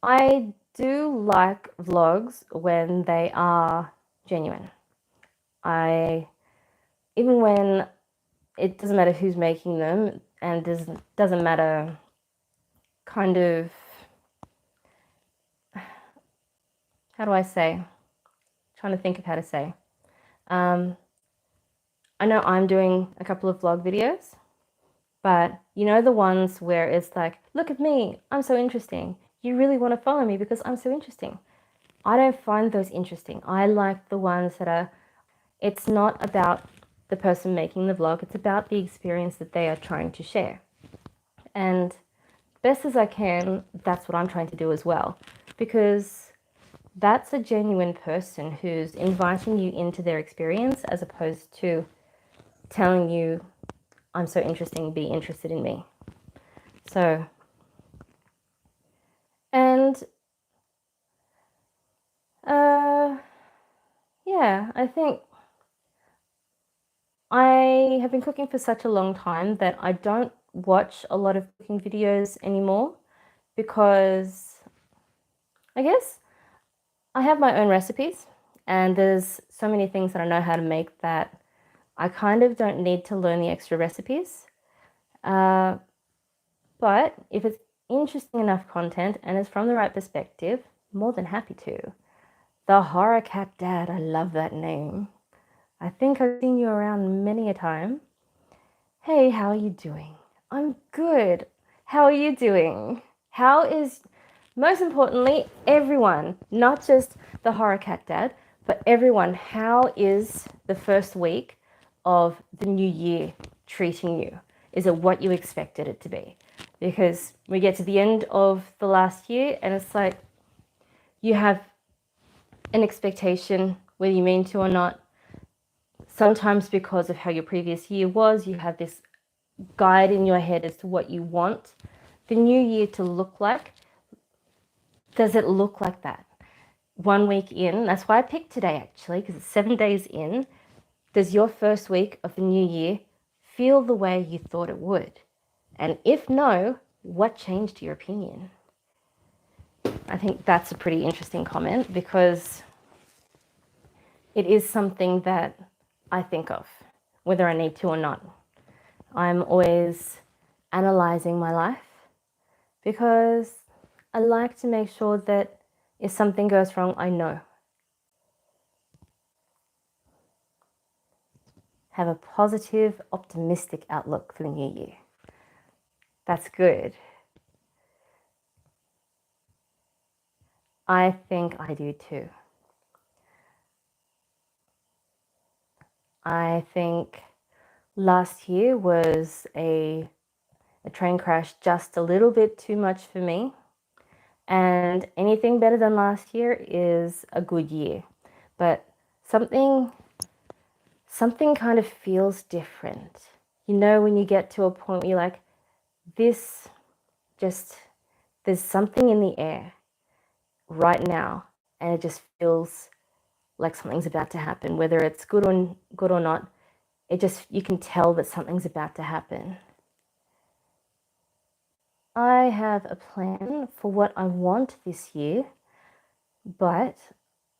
I do like vlogs when they are genuine. Even when it doesn't matter who's making them, and doesn't matter kind of, how do I say? Trying to think of how to say. I know I'm doing a couple of vlog videos, but you know the ones where it's like, look at me, I'm so interesting. You really want to follow me because I'm so interesting. I don't find those interesting. I like the ones that are, it's not about the person making the vlog. It's about the experience that they are trying to share. And best as I can, that's what I'm trying to do as well, because that's a genuine person who's inviting you into their experience as opposed to telling you, I'm so interesting, be interested in me. So, and yeah, I think I have been cooking for such a long time that I don't watch a lot of cooking videos anymore, because I guess I have my own recipes and there's so many things that I know how to make that I kind of don't need to learn the extra recipes. But if it's interesting enough content and it's from the right perspective, more than happy to. The Horror Cat Dad, I love that name. I think I've seen you around many a time. Hey, how are you doing? I'm good. How are you doing? How is, most importantly, everyone, not just the Horror Cat Dad, but everyone, how is the first week of the new year treating you? Is it what you expected it to be? Because we get to the end of the last year and it's like you have an expectation, whether you mean to or not. Sometimes because of how your previous year was, you have this guide in your head as to what you want the new year to look like. Does it look like that? 1 week in, that's why I picked today actually, because it's 7 days in. Does your first week of the new year feel the way you thought it would? And if no, what changed your opinion? I think that's a pretty interesting comment, because it is something that I think of, whether I need to or not. I'm always analyzing my life because I like to make sure that if something goes wrong, I know. Have a positive, optimistic outlook for the new year. That's good. I think I do too. I think last year was a train crash just a little bit too much for me. And anything better than last year is a good year. But something kind of feels different. You know, when you get to a point where you're like, there's something in the air right now, and it just feels like something's about to happen, whether it's good or not. You can tell that something's about to happen. I have a plan for what I want this year, but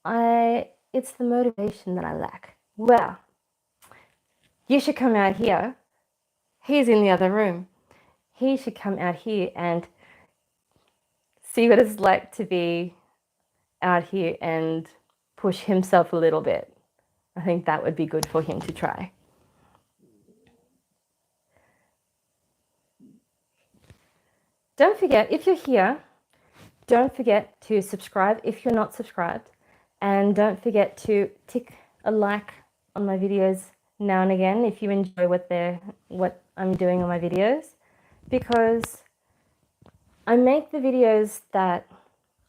it's the motivation that I lack. Well, you should come out here. He's in the other room. He should come out here and see what it's like to be out here and push himself a little bit. I think that would be good for him to try. Don't forget, if you're here, don't forget to subscribe if you're not subscribed. And don't forget to tick a like on my videos now and again if you enjoy what I'm doing on my videos. Because I make the videos that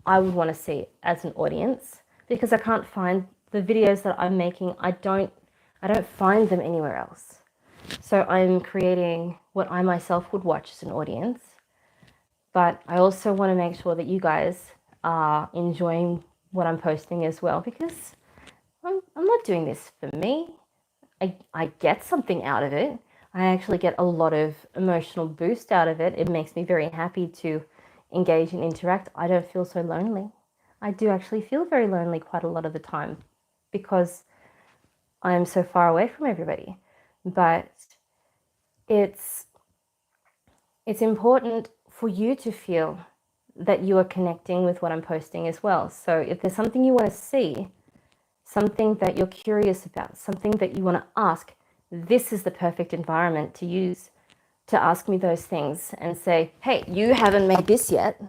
I would want to see as an audience, because I can't find the videos that I'm making. I don't find them anywhere else. So I'm creating what I myself would watch as an audience. But I also want to make sure that you guys are enjoying what I'm posting as well, because I'm not doing this for me. I get something out of it. I actually get a lot of emotional boost out of it. It makes me very happy to engage and interact. I don't feel so lonely. I do actually feel very lonely quite a lot of the time because I am so far away from everybody. But it's important for you to feel that you are connecting with what I'm posting as well. So if there's something you want to see, something that you're curious about, something that you want to ask, this is the perfect environment to use to ask me those things and say, hey, you haven't made this yet.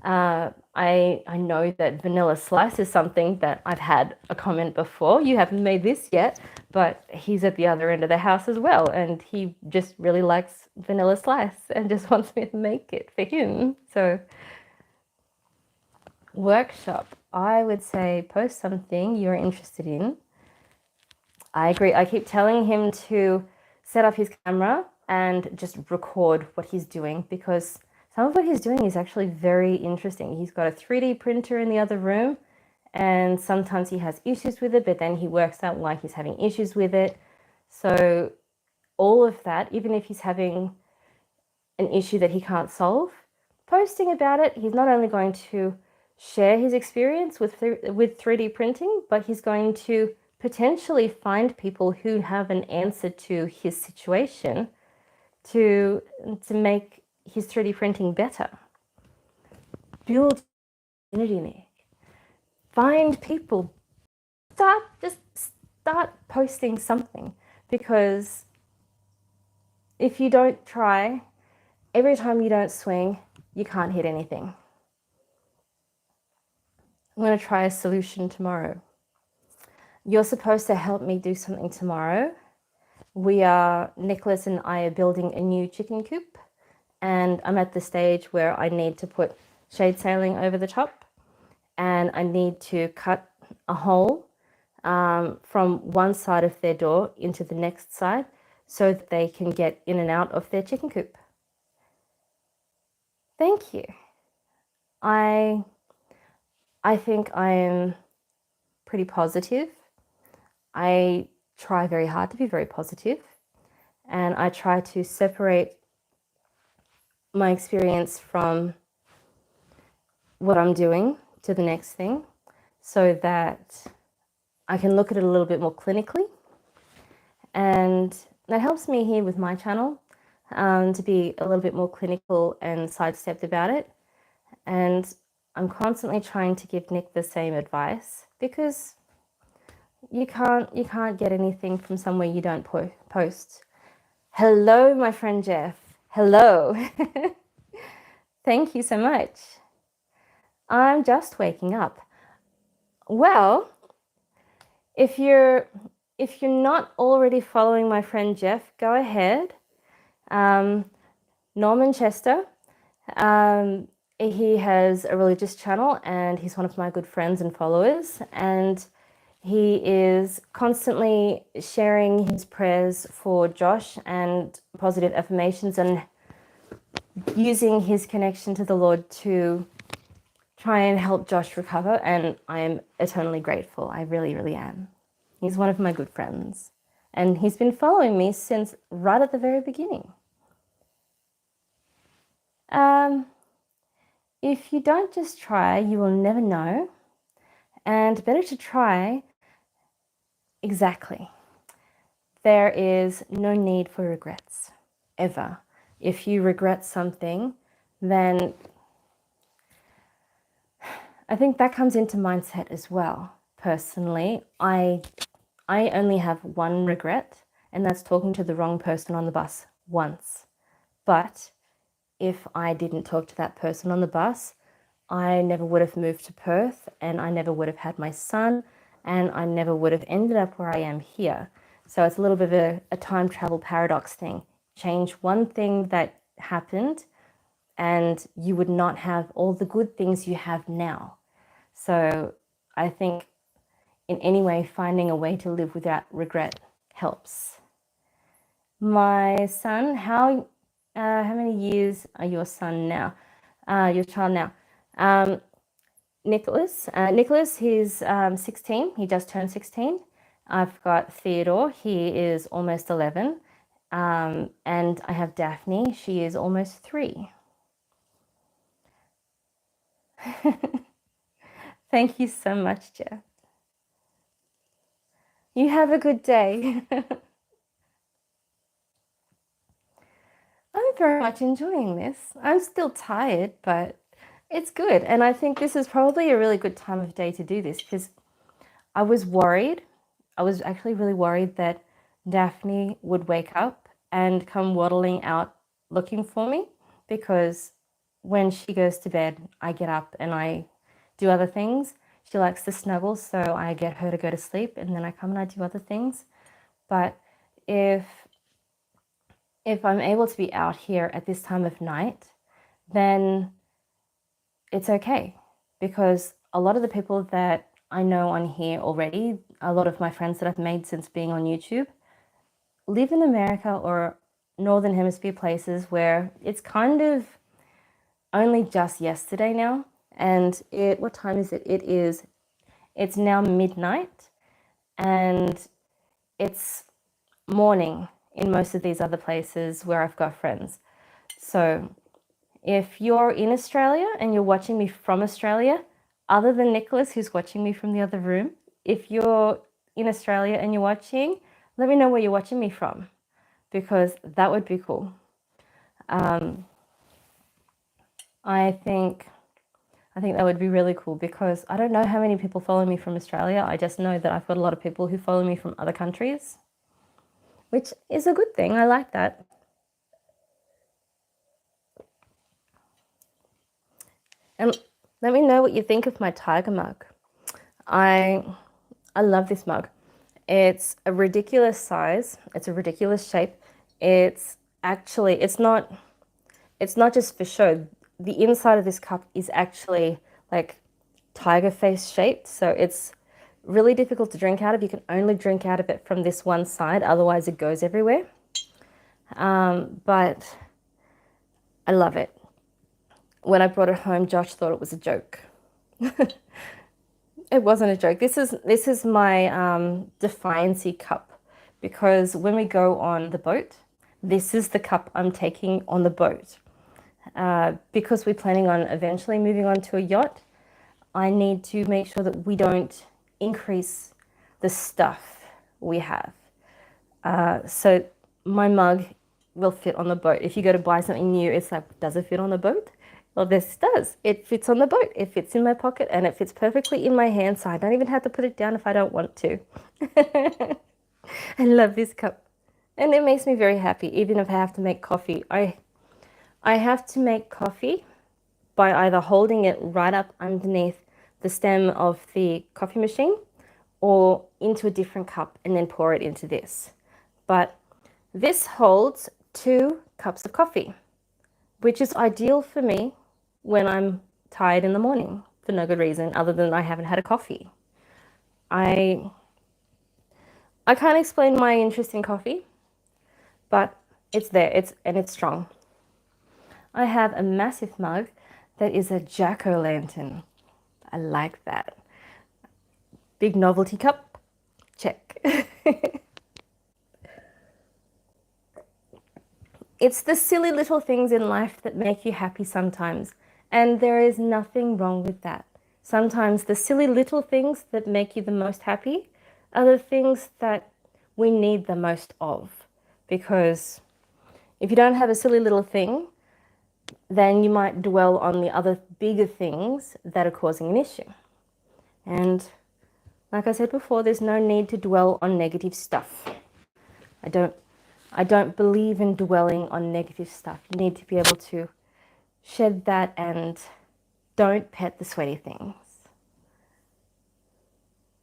I know that vanilla slice is something that I've had a comment before. You haven't made this yet, but he's at the other end of the house as well, and he just really likes vanilla slice and just wants me to make it for him. So workshop, I would say post something you're interested in. I agree. I keep telling him to set up his camera and just record what he's doing, because some of what he's doing is actually very interesting. He's got a 3D printer in the other room, and sometimes he has issues with it, but then he works out why he's having issues with it. So all of that, even if he's having an issue that he can't solve, posting about it, he's not only going to share his experience with 3D printing, but he's going to potentially find people who have an answer to his situation to make his 3D printing better. Build community, Nick. Find people. Just start posting something, because if you don't try, every time you don't swing, you can't hit anything. I'm going to try a solution tomorrow. You're supposed to help me do something tomorrow. Nicholas and I are building a new chicken coop, and I'm at the stage where I need to put shade sailing over the top, and I need to cut a hole from one side of their door into the next side so that they can get in and out of their chicken coop. Thank you. I think I am pretty positive. I try very hard to be very positive, and I try to separate my experience from what I'm doing to the next thing, so that I can look at it a little bit more clinically. And that helps me here with my channel, to be a little bit more clinical and sidestepped about it. And I'm constantly trying to give Nick the same advice, because you can't get anything from somewhere you don't post. Hello, my friend Jeff. Hello. Thank you so much. I'm just waking up. Well, if you're not already following my friend Jeff, go ahead. Norman Chester. He has a religious channel, and he's one of my good friends and followers, and he is constantly sharing his prayers for Josh and positive affirmations, and using his connection to the Lord to try and help Josh recover. And I am eternally grateful. I really, really am. He's one of my good friends, and he's been following me since right at the very beginning. If you don't just try, you will never know. And better to try. Exactly. There is no need for regrets, ever. If you regret something, then I think that comes into mindset as well. Personally, I only have one regret, and that's talking to the wrong person on the bus once. But if I didn't talk to that person on the bus, I never would have moved to Perth, and I never would have had my son, and I never would have ended up where I am here. So it's a little bit of a time travel paradox thing. Change one thing that happened, and you would not have all the good things you have now. So I think in any way, finding a way to live without regret helps. My son, how many years are your son now? Your child now? Nicholas. Nicholas, he's 16. He just turned 16. I've got Theodore. He is almost 11. And I have Daphne. She is almost 3. Thank you so much, Jeff. You have a good day. I'm very much enjoying this. I'm still tired, but it's good. And I think this is probably a really good time of day to do this, because I was worried. I was actually really worried that Daphne would wake up and come waddling out looking for me, because when she goes to bed, I get up and I do other things. She likes to snuggle, so I get her to go to sleep, and then I come and I do other things. But if I'm able to be out here at this time of night, then it's okay, because a lot of the people that I know on here already, a lot of my friends that I've made since being on YouTube, live in America or Northern Hemisphere places where it's kind of only just yesterday now. And what time is it? It's now midnight, and it's morning in most of these other places where I've got friends. So if you're in Australia and you're watching me from Australia, other than Nicholas, who's watching me from the other room, if you're in Australia and you're watching, let me know where you're watching me from, because that would be cool. I think that would be really cool, because I don't know how many people follow me from Australia. I just know that I've got a lot of people who follow me from other countries, which is a good thing. I like that. And let me know what you think of my tiger mug. I love this mug. It's a ridiculous size. It's a ridiculous shape. It's not just for show. The inside of this cup is actually like tiger face shaped, so it's really difficult to drink out of. You can only drink out of it from this one side, otherwise it goes everywhere. But I love it. When I brought it home, Josh thought it was a joke. It wasn't a joke. This is my Defiancy cup, because when we go on the boat, this is the cup I'm taking on the boat. Because we're planning on eventually moving on to a yacht, I need to make sure that we don't increase the stuff we have. So my mug will fit on the boat. If you go to buy something new, it's like, does it fit on the boat? Well, this does. It fits on the boat. It fits in my pocket, and it fits perfectly in my hand, so I don't even have to put it down if I don't want to. I love this cup. And it makes me very happy, even if I have to make coffee. I have to make coffee by either holding it right up underneath the stem of the coffee machine or into a different cup and then pour it into this. But this holds 2 cups of coffee, which is ideal for me when I'm tired in the morning for no good reason other than I haven't had a coffee. I can't explain my interest in coffee, but it's there, it's strong. I have a massive mug that is a jack-o'-lantern. I like that. Big novelty cup, check. It's the silly little things in life that make you happy sometimes, and there is nothing wrong with that. Sometimes the silly little things that make you the most happy are the things that we need the most of, because if you don't have a silly little thing, then you might dwell on the other bigger things that are causing an issue. And like I said before, there's no need to dwell on negative stuff. I don't believe in dwelling on negative stuff. You need to be able to shed that, and don't pet the sweaty things.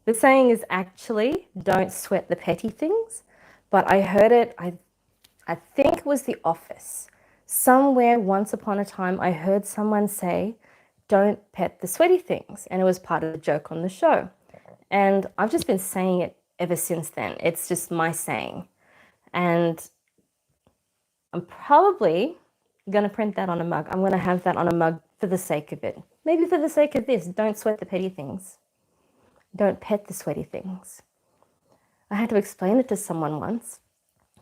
The saying is actually, don't sweat the petty things, but I heard it, I think it was The Office. Somewhere once upon a time, I heard someone say, don't pet the sweaty things. And it was part of the joke on the show. And I've just been saying it ever since then. It's just my saying. And I'm probably going to print that on a mug. I'm going to have that on a mug for the sake of it. Maybe for the sake of this, don't sweat the petty things. Don't pet the sweaty things. I had to explain it to someone once.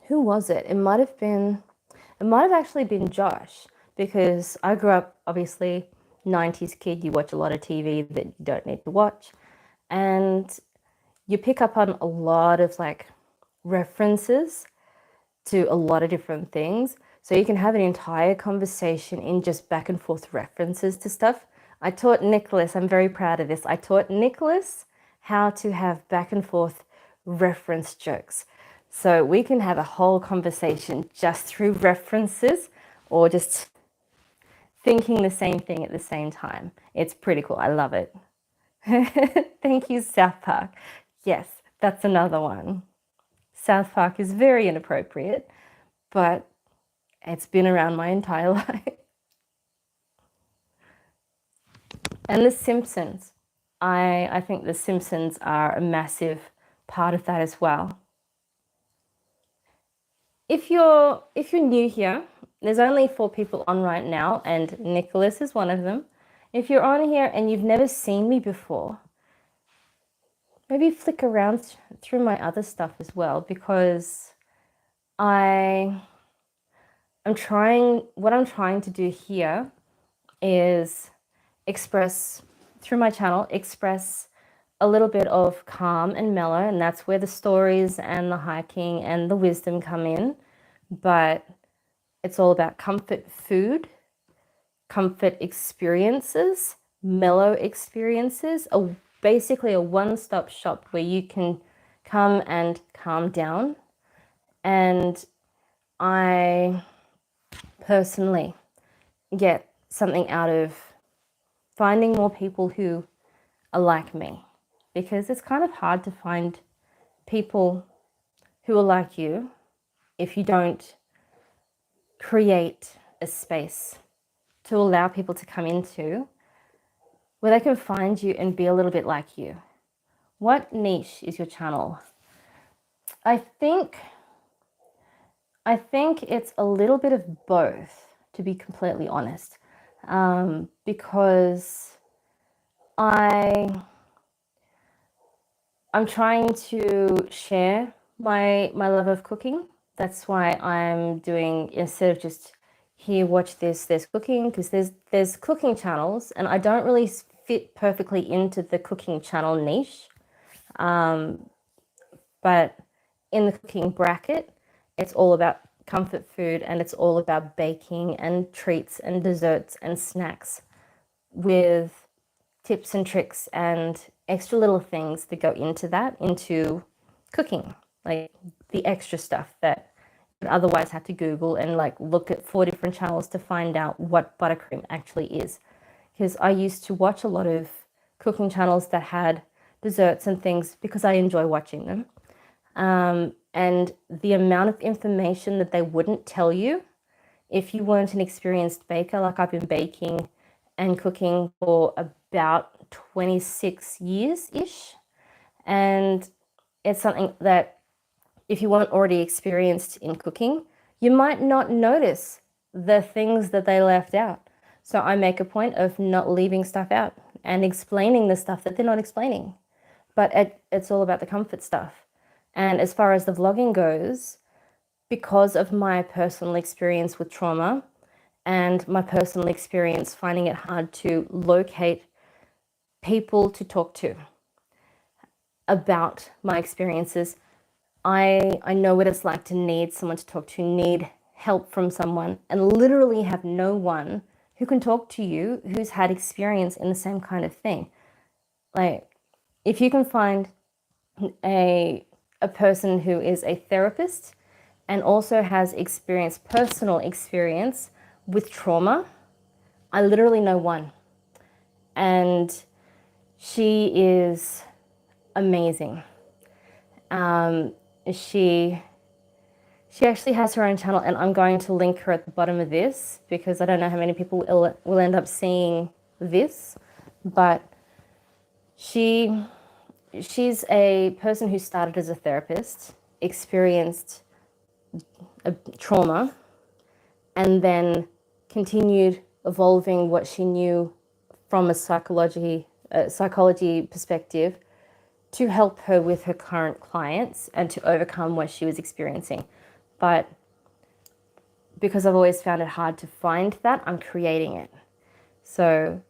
Who was it? It might have actually been Josh, because I grew up, obviously, 90s kid. You watch a lot of TV that you don't need to watch. And you pick up on a lot of like references to a lot of different things. So you can have an entire conversation in just back and forth references to stuff. I taught Nicholas, I'm very proud of this. I taught Nicholas how to have back and forth reference jokes. So we can have a whole conversation just through references, or just thinking the same thing at the same time. It's pretty cool. I love it. Thank you, South Park. Yes, that's another one. South Park is very inappropriate, but it's been around my entire life. And The Simpsons. I think The Simpsons are a massive part of that as well. If you're new here, there's only 4 people on right now, and Nicholas is one of them. If you're on here and you've never seen me before, maybe flick around through my other stuff as well, because I'm trying to do here is express through my channel, express a little bit of calm and mellow, and that's where the stories and the hiking and the wisdom come in. But it's all about comfort food, comfort experiences, mellow experiences, basically a one-stop shop where you can come and calm down. And I personally get something out of finding more people who are like me, because it's kind of hard to find people who are like you if you don't create a space to allow people to come into where they can find you and be a little bit like you. What niche is your channel? I think it's a little bit of both, to be completely honest, because I'm trying to share my love of cooking. That's why I'm doing, instead of just here, watch this, there's cooking, because there's cooking channels, and I don't really fit perfectly into the cooking channel niche. But in the cooking bracket, it's all about comfort food, and it's all about baking and treats and desserts and snacks with tips and tricks and extra little things that go into cooking, like the extra stuff that you'd otherwise have to Google and like look at 4 different channels to find out what buttercream actually is. Because I used to watch a lot of cooking channels that had desserts and things because I enjoy watching them. And the amount of information that they wouldn't tell you if you weren't an experienced baker. Like, I've been baking and cooking for about 26 years-ish. And it's something that if you weren't already experienced in cooking, you might not notice the things that they left out. So I make a point of not leaving stuff out and explaining the stuff that they're not explaining. But it's all about the comfort stuff. And as far as the vlogging goes, because of my personal experience with trauma and my personal experience finding it hard to locate people to talk to about my experiences, I know what it's like to need someone to talk to, need help from someone, and literally have no one who can talk to you who's had experience in the same kind of thing. Like, if you can find a person who is a therapist and also has personal experience with trauma, I literally know one. And she is amazing. She actually has her own channel, and I'm going to link her at the bottom of this because I don't know how many people will end up seeing this, but she's a person who started as a therapist, experienced a trauma, and then continued evolving what she knew from a psychology perspective to help her with her current clients and to overcome what she was experiencing. But because I've always found it hard to find that, I'm creating it. So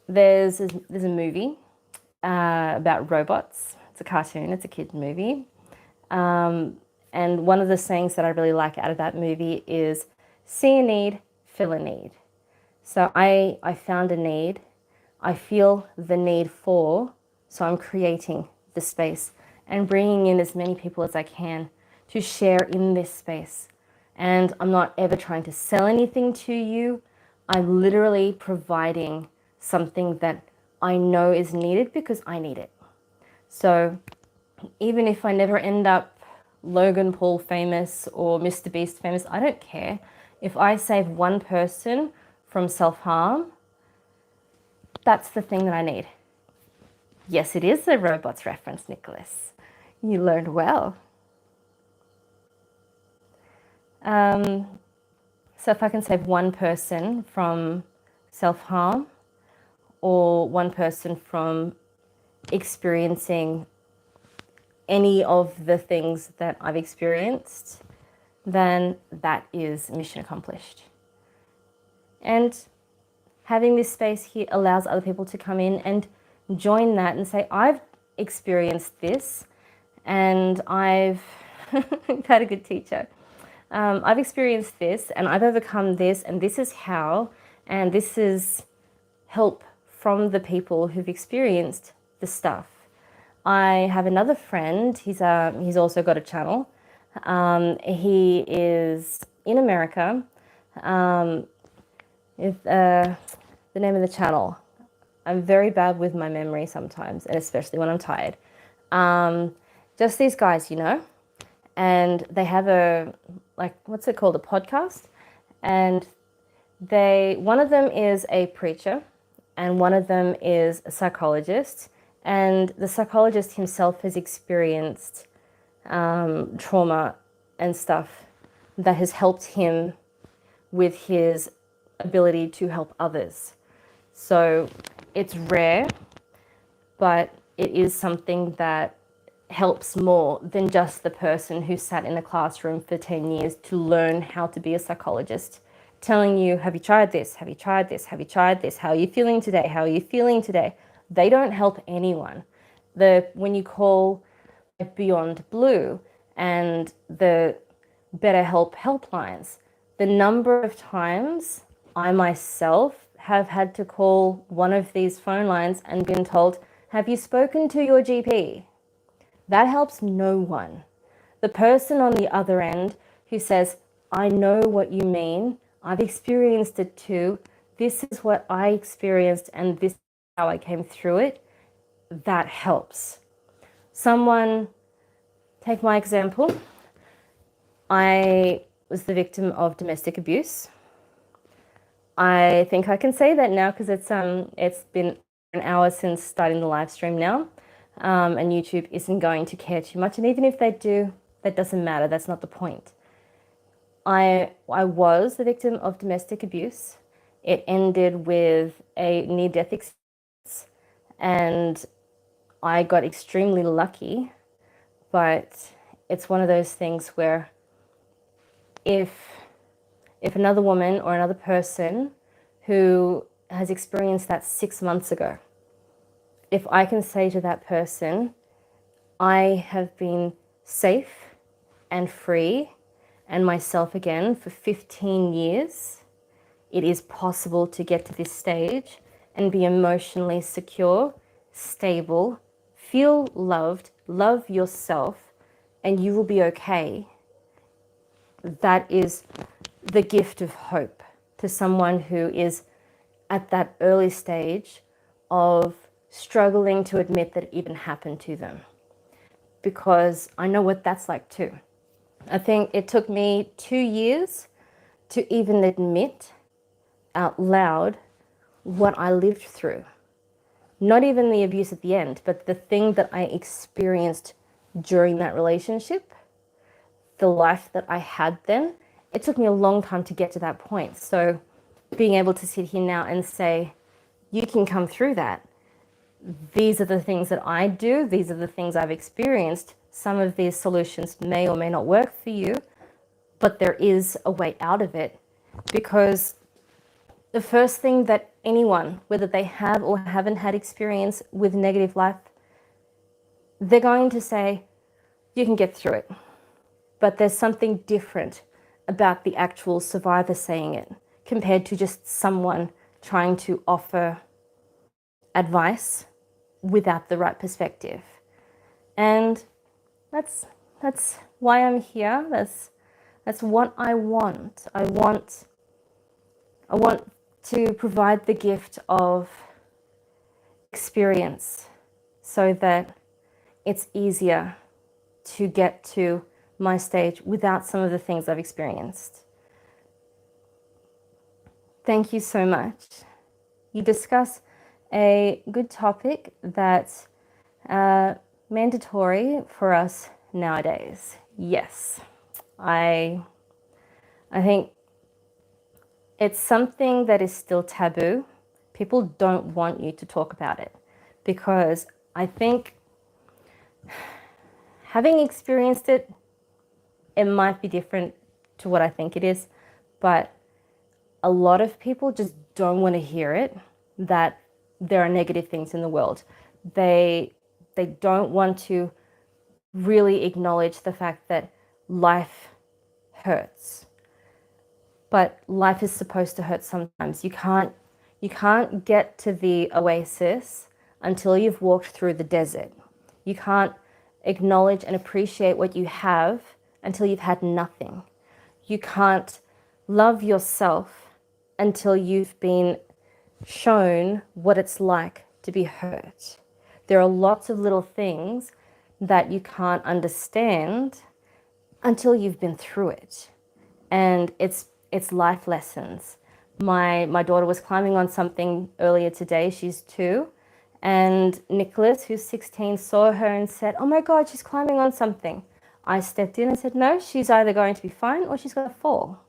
there's a movie about robots. It's a cartoon, it's a kid's movie. And one of the sayings that I really like out of that movie is, see a need, fill a need. So I found a need, I feel the need for, so I'm creating the space and bringing in as many people as I can to share in this space And I'm not ever trying to sell anything to you. I'm literally providing something that I know is needed because I need it. So even if I never end up Logan Paul famous or Mr. Beast famous, I don't care. If I save one person from self-harm, that's the thing that I need. Yes, it is a robots reference, Nicholas. You learned well. So if I can save one person from self-harm or one person from experiencing any of the things that I've experienced, then that is mission accomplished. And having this space here allows other people to come in and join that and say, I've experienced this and I've had a good teacher. I've experienced this and I've overcome this, and this is how, and this is help from the people who've experienced the stuff. I have another friend, he's also got a channel. He is in America. The name of the channel, I'm very bad with my memory sometimes, and especially when I'm tired. Just these guys, and they have what's it called, a podcast, and one of them is a preacher and one of them is a psychologist, and the psychologist himself has experienced trauma and stuff that has helped him with his ability to help others. So it's rare, but it is something that helps more than just the person who sat in a classroom for 10 years to learn how to be a psychologist, telling you, have you tried this? Have you tried this? Have you tried this? How are you feeling today? How are you feeling today? They don't help anyone. When you call Beyond Blue and the BetterHelp helplines, the number of times I myself have had to call one of these phone lines and been told, have you spoken to your GP? That helps no one. The person on the other end who says, I know what you mean, I've experienced it too, this is what I experienced and this is how I came through it, that helps. Someone, take my example, I was the victim of domestic abuse. I think I can say that now because it's been an hour since starting the live stream now. And YouTube isn't going to care too much. And even if they do, that doesn't matter. That's not the point. I was the victim of domestic abuse. It ended with a near-death experience. And I got extremely lucky. But it's one of those things where if another woman or another person who has experienced that 6 months ago, if I can say to that person, I have been safe and free and myself again for 15 years, it is possible to get to this stage and be emotionally secure, stable, feel loved, love yourself, and you will be okay. That is the gift of hope to someone who is at that early stage of struggling to admit that it even happened to them, because I know what that's like too. I think it took me 2 years to even admit out loud what I lived through. Not even the abuse at the end, but the thing that I experienced during that relationship, the life that I had then. It took me a long time to get to that point. So being able to sit here now and say, you can come through that. These are the things that I do. These are the things I've experienced. Some of these solutions may or may not work for you, but there is a way out of it, because the first thing that anyone, whether they have or haven't had experience with negative life, they're going to say, you can get through it. But there's something different about the actual survivor saying it compared to just someone trying to offer advice without the right perspective. And that's why I'm here. That's That's what I want. I want to provide the gift of experience so that it's easier to get to my stage without some of the things I've experienced. Thank you so much. You discuss a good topic that's mandatory for us nowadays. Yes, I think it's something that is still taboo. People don't want you to talk about it because I think having experienced it, it might be different to what I think it is, but a lot of people just don't want to hear it, that there are negative things in the world. They don't want to really acknowledge the fact that life hurts. But life is supposed to hurt sometimes. You can't get to the oasis until you've walked through the desert. You can't acknowledge and appreciate what you have until you've had nothing. You can't love yourself until you've been shown what it's like to be hurt. There are lots of little things that you can't understand until you've been through it. And it's life lessons. My daughter was climbing on something earlier today. She's 2. And Nicholas, who's 16, saw her and said, "Oh my God, she's climbing on something." I stepped in and said, "No, she's either going to be fine or she's going to fall.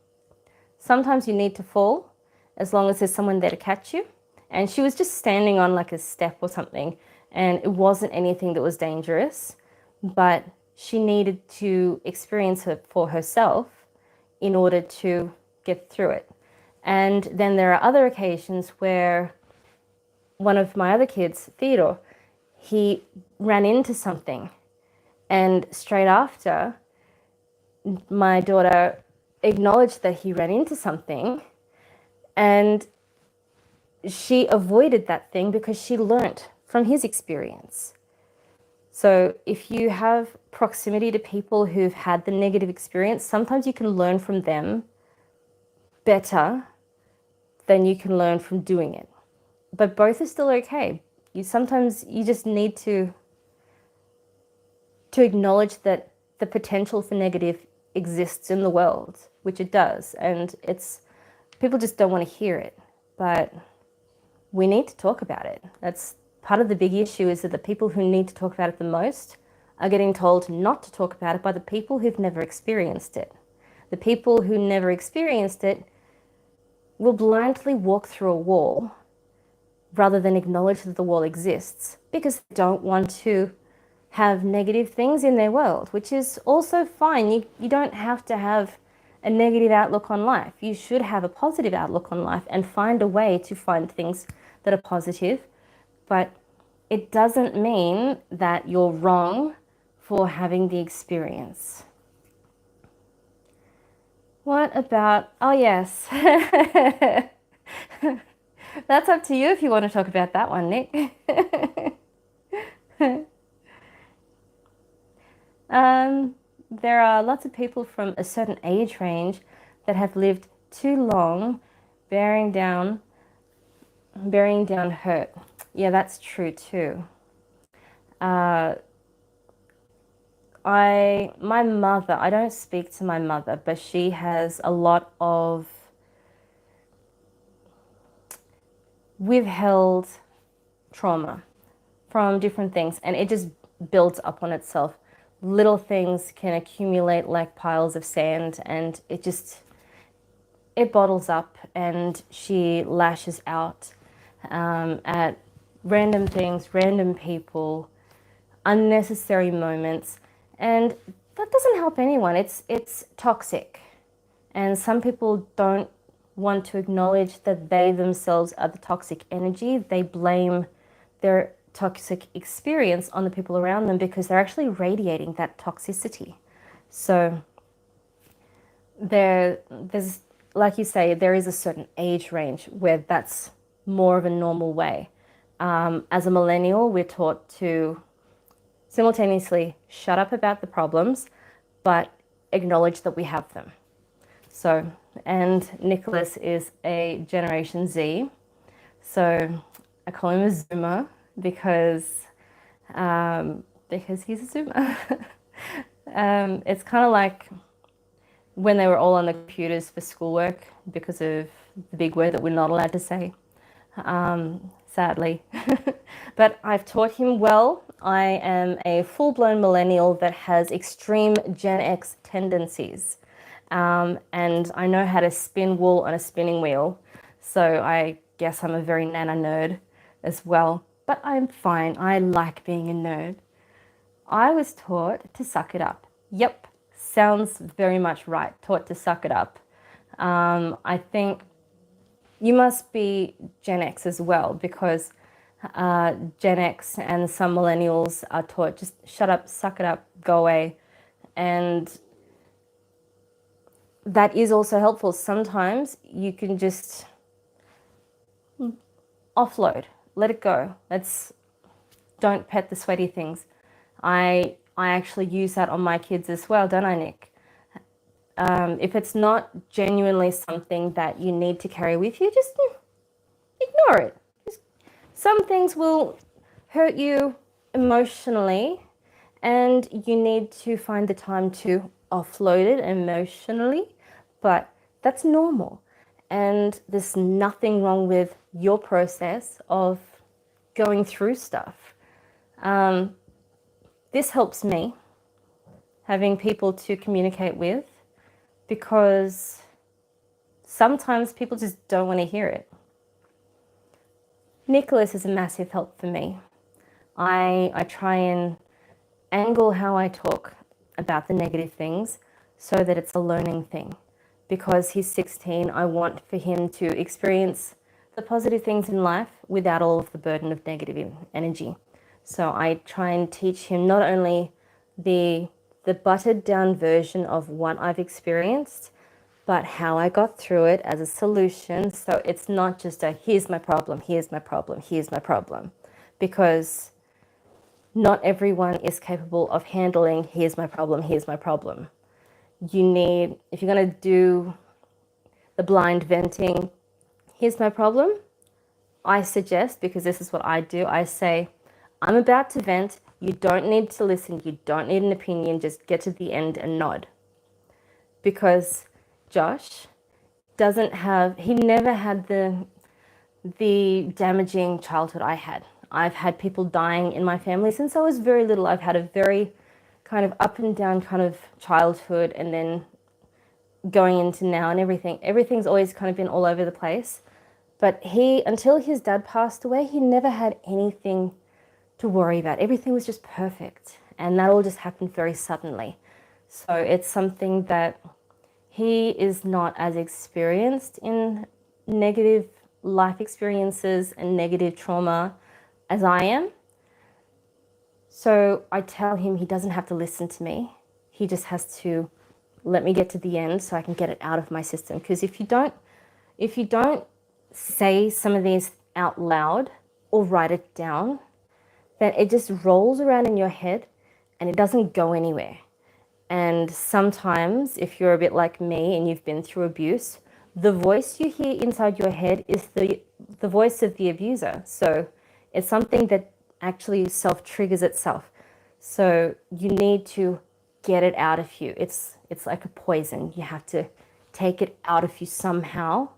Sometimes you need to fall as long as there's someone there to catch you." And she was just standing on like a step or something. And it wasn't anything that was dangerous, but she needed to experience it for herself in order to get through it. And then there are other occasions where one of my other kids, Theodore, he ran into something. And straight after, my daughter acknowledged that he ran into something, and she avoided that thing because she learnt from his experience. So if you have proximity to people who've had the negative experience, sometimes you can learn from them better than you can learn from doing it. But both are still okay. Sometimes you just need to acknowledge that the potential for negative exists in the world, which it does. And people just don't want to hear it. But we need to talk about it. That's part of the big issue, is that the people who need to talk about it the most are getting told not to talk about it by the people who've never experienced it. The people who never experienced it will blindly walk through a wall rather than acknowledge that the wall exists because they don't want to have negative things in their world, which is also fine. You don't have to have a negative outlook on life. You should have a positive outlook on life and find a way to find things that are positive. But it doesn't mean that you're wrong for having the experience. What about, oh yes. That's up to you if you want to talk about that one, Nick. There are lots of people from a certain age range that have lived too long bearing down hurt. Yeah, that's true too. My mother, I don't speak to my mother, but she has a lot of withheld trauma from different things, and it just builds up on itself. Little things can accumulate like piles of sand, and it bottles up, and she lashes out at random things, random people, unnecessary moments, and that doesn't help anyone. It's toxic, and some people don't want to acknowledge that they themselves are the toxic energy. They blame their toxic experience on the people around them because they're actually radiating that toxicity. So there's, like you say, there is a certain age range where that's more of a normal way. As a millennial, we're taught to simultaneously shut up about the problems, but acknowledge that we have them. So, and Nicholas is a Generation Z. So I call him a Zoomer because he's a Zoomer. It's kind of like when they were all on the computers for schoolwork because of the big word that we're not allowed to say, sadly. But I've taught him well. I am a full-blown millennial that has extreme Gen X tendencies. And I know how to spin wool on a spinning wheel. So I guess I'm a very nana nerd as well. But I'm fine. I like being a nerd. I was taught to suck it up. Yep, sounds very much right. Taught to suck it up. I think you must be Gen X as well, because Gen X and some millennials are taught just shut up, suck it up, go away. And that is also helpful. Sometimes you can just offload, let it go. Don't pet the sweaty things. I actually use that on my kids as well, don't I, Nick? If it's not genuinely something that you need to carry with you, just ignore it. Some things will hurt you emotionally, and you need to find the time to offload it emotionally, but that's normal. And there's nothing wrong with your process of going through stuff. This helps me, having people to communicate with, because sometimes people just don't want to hear it. Nicholas is a massive help for me. I try and angle how I talk about the negative things so that it's a learning thing. Because he's 16, I want for him to experience the positive things in life without all of the burden of negative energy. So I try and teach him not only the buttered down version of what I've experienced, but how I got through it as a solution. So it's not just a here's my problem, here's my problem, here's my problem. Because not everyone is capable of handling here's my problem, here's my problem. If you're going to do the blind venting, here's my problem, I suggest, because this is what I do, I say, I'm about to vent. You don't need to listen. You don't need an opinion. Just get to the end and nod. Because Josh he never had the damaging childhood I had. I've had people dying in my family since I was very little. I've had a very kind of up and down kind of childhood, and then going into now and everything. Everything's always kind of been all over the place. But until his dad passed away, he never had anything to worry about. Everything was just perfect, and that all just happened very suddenly. So it's something that he is not as experienced in negative life experiences and negative trauma as I am. So I tell him he doesn't have to listen to me. He just has to let me get to the end so I can get it out of my system. Because if you don't say some of these out loud or write it down, then it just rolls around in your head and it doesn't go anywhere. And sometimes, if you're a bit like me and you've been through abuse, the voice you hear inside your head is the voice of the abuser. So it's something that actually self-triggers itself. So you need to get it out of you. It's like a poison. You have to take it out of you somehow,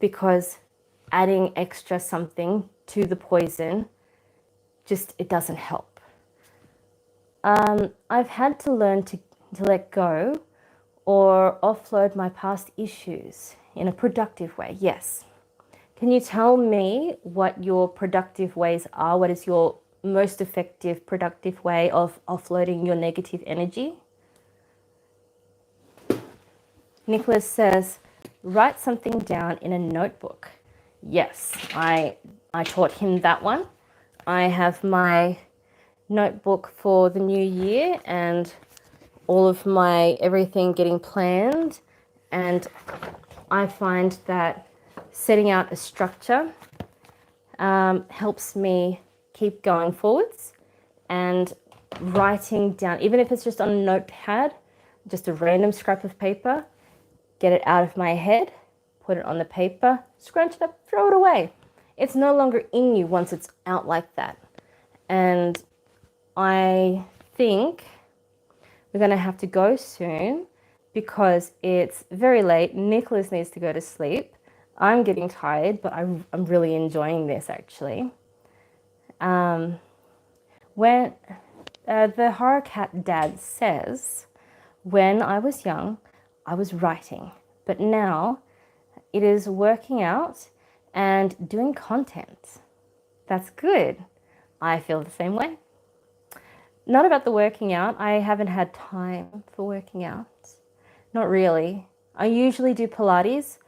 because adding extra something to the poison, it doesn't help. I've had to learn to let go or offload my past issues in a productive way. Yes. Can you tell me what your productive ways are? What is your most effective, productive way of offloading your negative energy? Nicholas says, write something down in a notebook. Yes, I taught him that one. I have my notebook for the new year and all of my everything getting planned, and I find that setting out a structure helps me keep going forwards, and writing down, even if it's just on a notepad, just a random scrap of paper, get it out of my head, put it on the paper, scrunch it up, throw it away. It's no longer in you once it's out like that. And I think we're going to have to go soon because it's very late. Nicholas needs to go to sleep. I'm getting tired, but I'm really enjoying this actually. When the horror cat dad says, when I was young, I was writing, but now it is working out and doing content. That's good. I feel the same way. Not about the working out. I haven't had time for working out. Not really. I usually do Pilates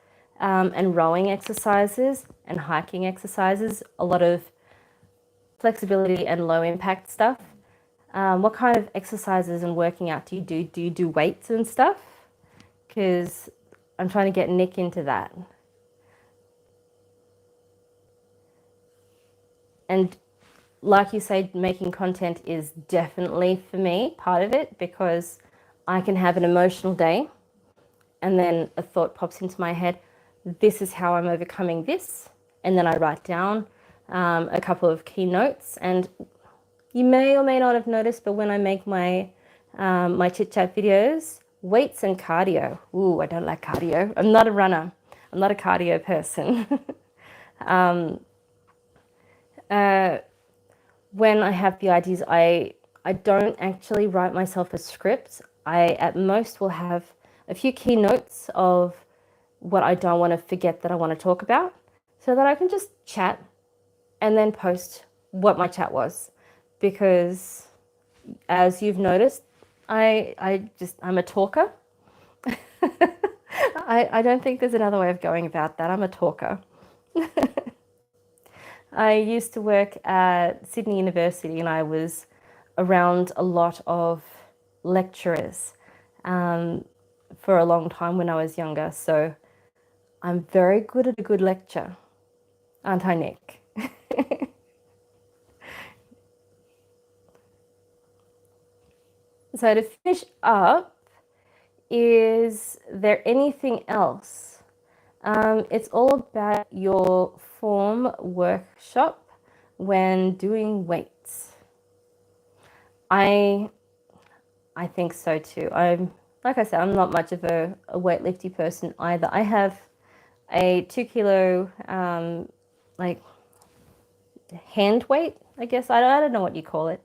and rowing exercises and hiking exercises, a lot of flexibility and low impact stuff. What kind of exercises and working out do you do? Do you do weights and stuff? Because I'm trying to get Nick into that. And like you say, making content is definitely for me part of it, because I can have an emotional day and then a thought pops into my head. This is how I'm overcoming this. And then I write down a couple of key notes. And you may or may not have noticed, but when I make my my chit chat videos, weights and cardio. Ooh, I don't like cardio. I'm not a runner. I'm not a cardio person. When I have the ideas, I don't actually write myself a script. I at most will have a few key notes of what I don't want to forget that I want to talk about, so that I can just chat and then post what my chat was. Because as you've noticed, I'm a talker. I don't think there's another way of going about that. I'm a talker. I used to work at Sydney University and I was around a lot of lecturers for a long time when I was younger. So I'm very good at a good lecture, aren't I, Nick? So to finish up, is there anything else? It's all about your form workshop when doing weights. I think so too. Like I said, I'm not much of a weightlifting person either. I have a 2 kilo like hand weight, I guess. I don't know what you call it,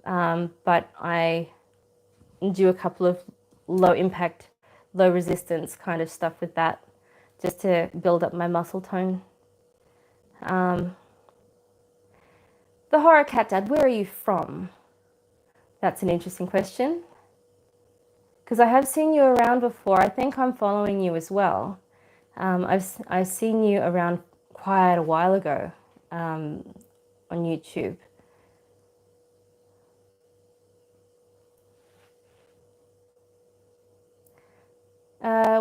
but I do a couple of low impact, low resistance kind of stuff with that, just to build up my muscle tone. The horror cat dad, where are you from? That's an interesting question, because I have seen you around before. I think I'm following you as well. I've seen you around quite a while ago on YouTube.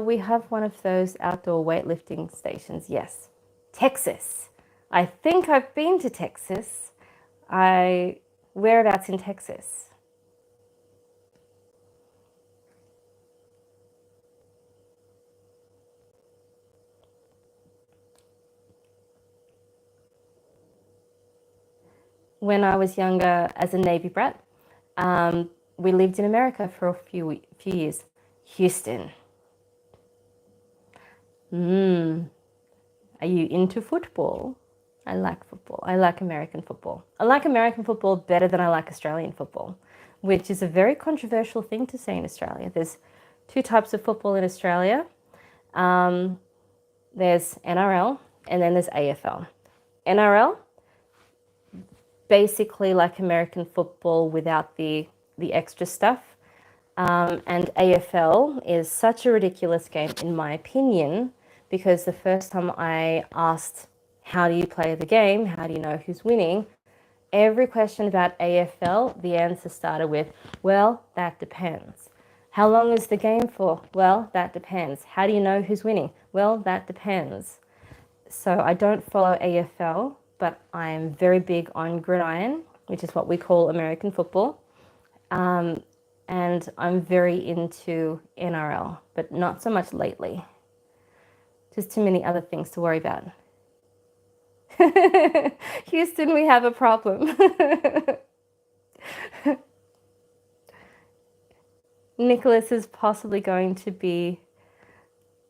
We have one of those outdoor weightlifting stations, yes. Texas. I think I've been to Texas. Whereabouts in Texas? When I was younger, as a Navy brat, we lived in America for a few years. Houston. Are you into football? I like football. I like American football. I like American football better than I like Australian football, which is a very controversial thing to say in Australia. There's 2 types of football in Australia. There's NRL and then there's AFL. NRL, basically like American football without the extra stuff. And AFL is such a ridiculous game, in my opinion, because the first time I asked, how do you play the game? How do you know who's winning? Every question about AFL, the answer started with, well, that depends. How long is the game for? Well, that depends. How do you know who's winning? Well, that depends. So I don't follow AFL, but I am very big on gridiron, which is what we call American football. and I'm very into NRL, but not so much lately. Just too many other things to worry about. Houston, we have a problem. Nicholas is possibly going to be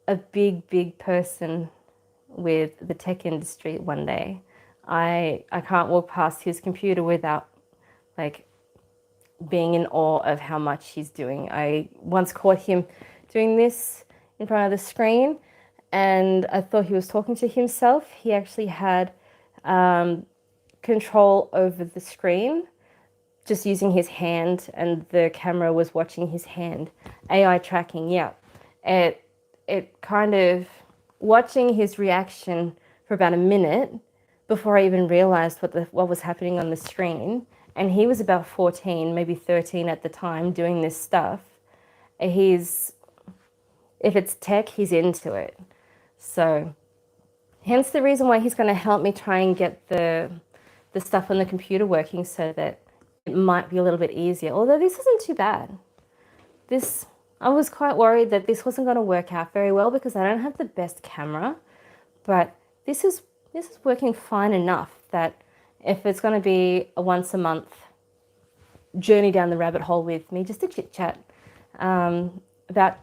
a big person with the tech industry one day. I can't walk past his computer without like being in awe of how much he's doing. I once caught him doing this in front of the screen and I thought he was talking to himself. He actually had control over the screen just using his hand, and the camera was watching his hand. AI tracking, yeah. It kind of, watching his reaction for about a minute before I even realized what was happening on the screen. And he was about 14, maybe 13 at the time, doing this stuff. If it's tech, he's into it. So hence the reason why he's going to help me try and get the stuff on the computer working so that it might be a little bit easier. Although this isn't too bad. I was quite worried that this wasn't going to work out very well because I don't have the best camera, but this is working fine enough that if it's going to be a once a month journey down the rabbit hole with me, just a chit chat about,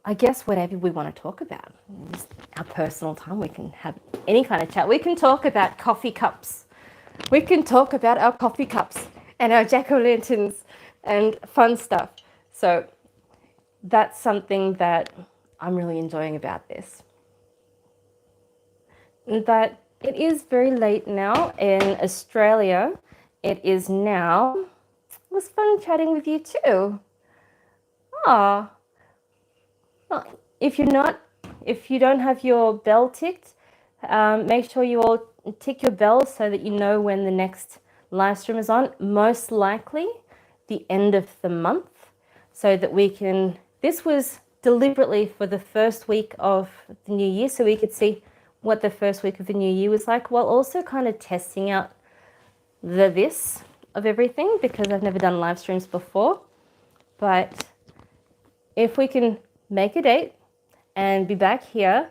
I guess, whatever we want to talk about. Just our personal time. We can have any kind of chat. We can talk about coffee cups. We can talk about our coffee cups and our jack-o'-lanterns and fun stuff. So that's something that I'm really enjoying about this. But it is very late now in Australia. It is now. It was fun chatting with you too. Ah, well, if you don't have your bell ticked, make sure you all tick your bell so that you know when the next live stream is on. Most likely the end of the month, so that we can. This was deliberately for the first week of the new year, so we could see what the first week of the new year was like, while also kind of testing out this of everything, because I've never done live streams before. But if we can make a date and be back here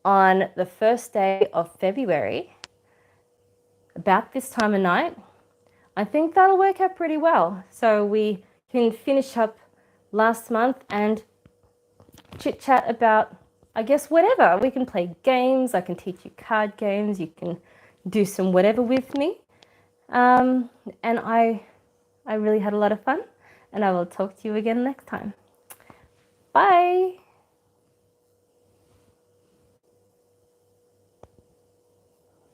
on the first day of February, about this time of night, I think that'll work out pretty well. So we can finish up last month and chit chat about, I guess, whatever. We can play games. I can teach you card games. You can do some whatever with me. And I really had a lot of fun, and I will talk to you again next time. Bye.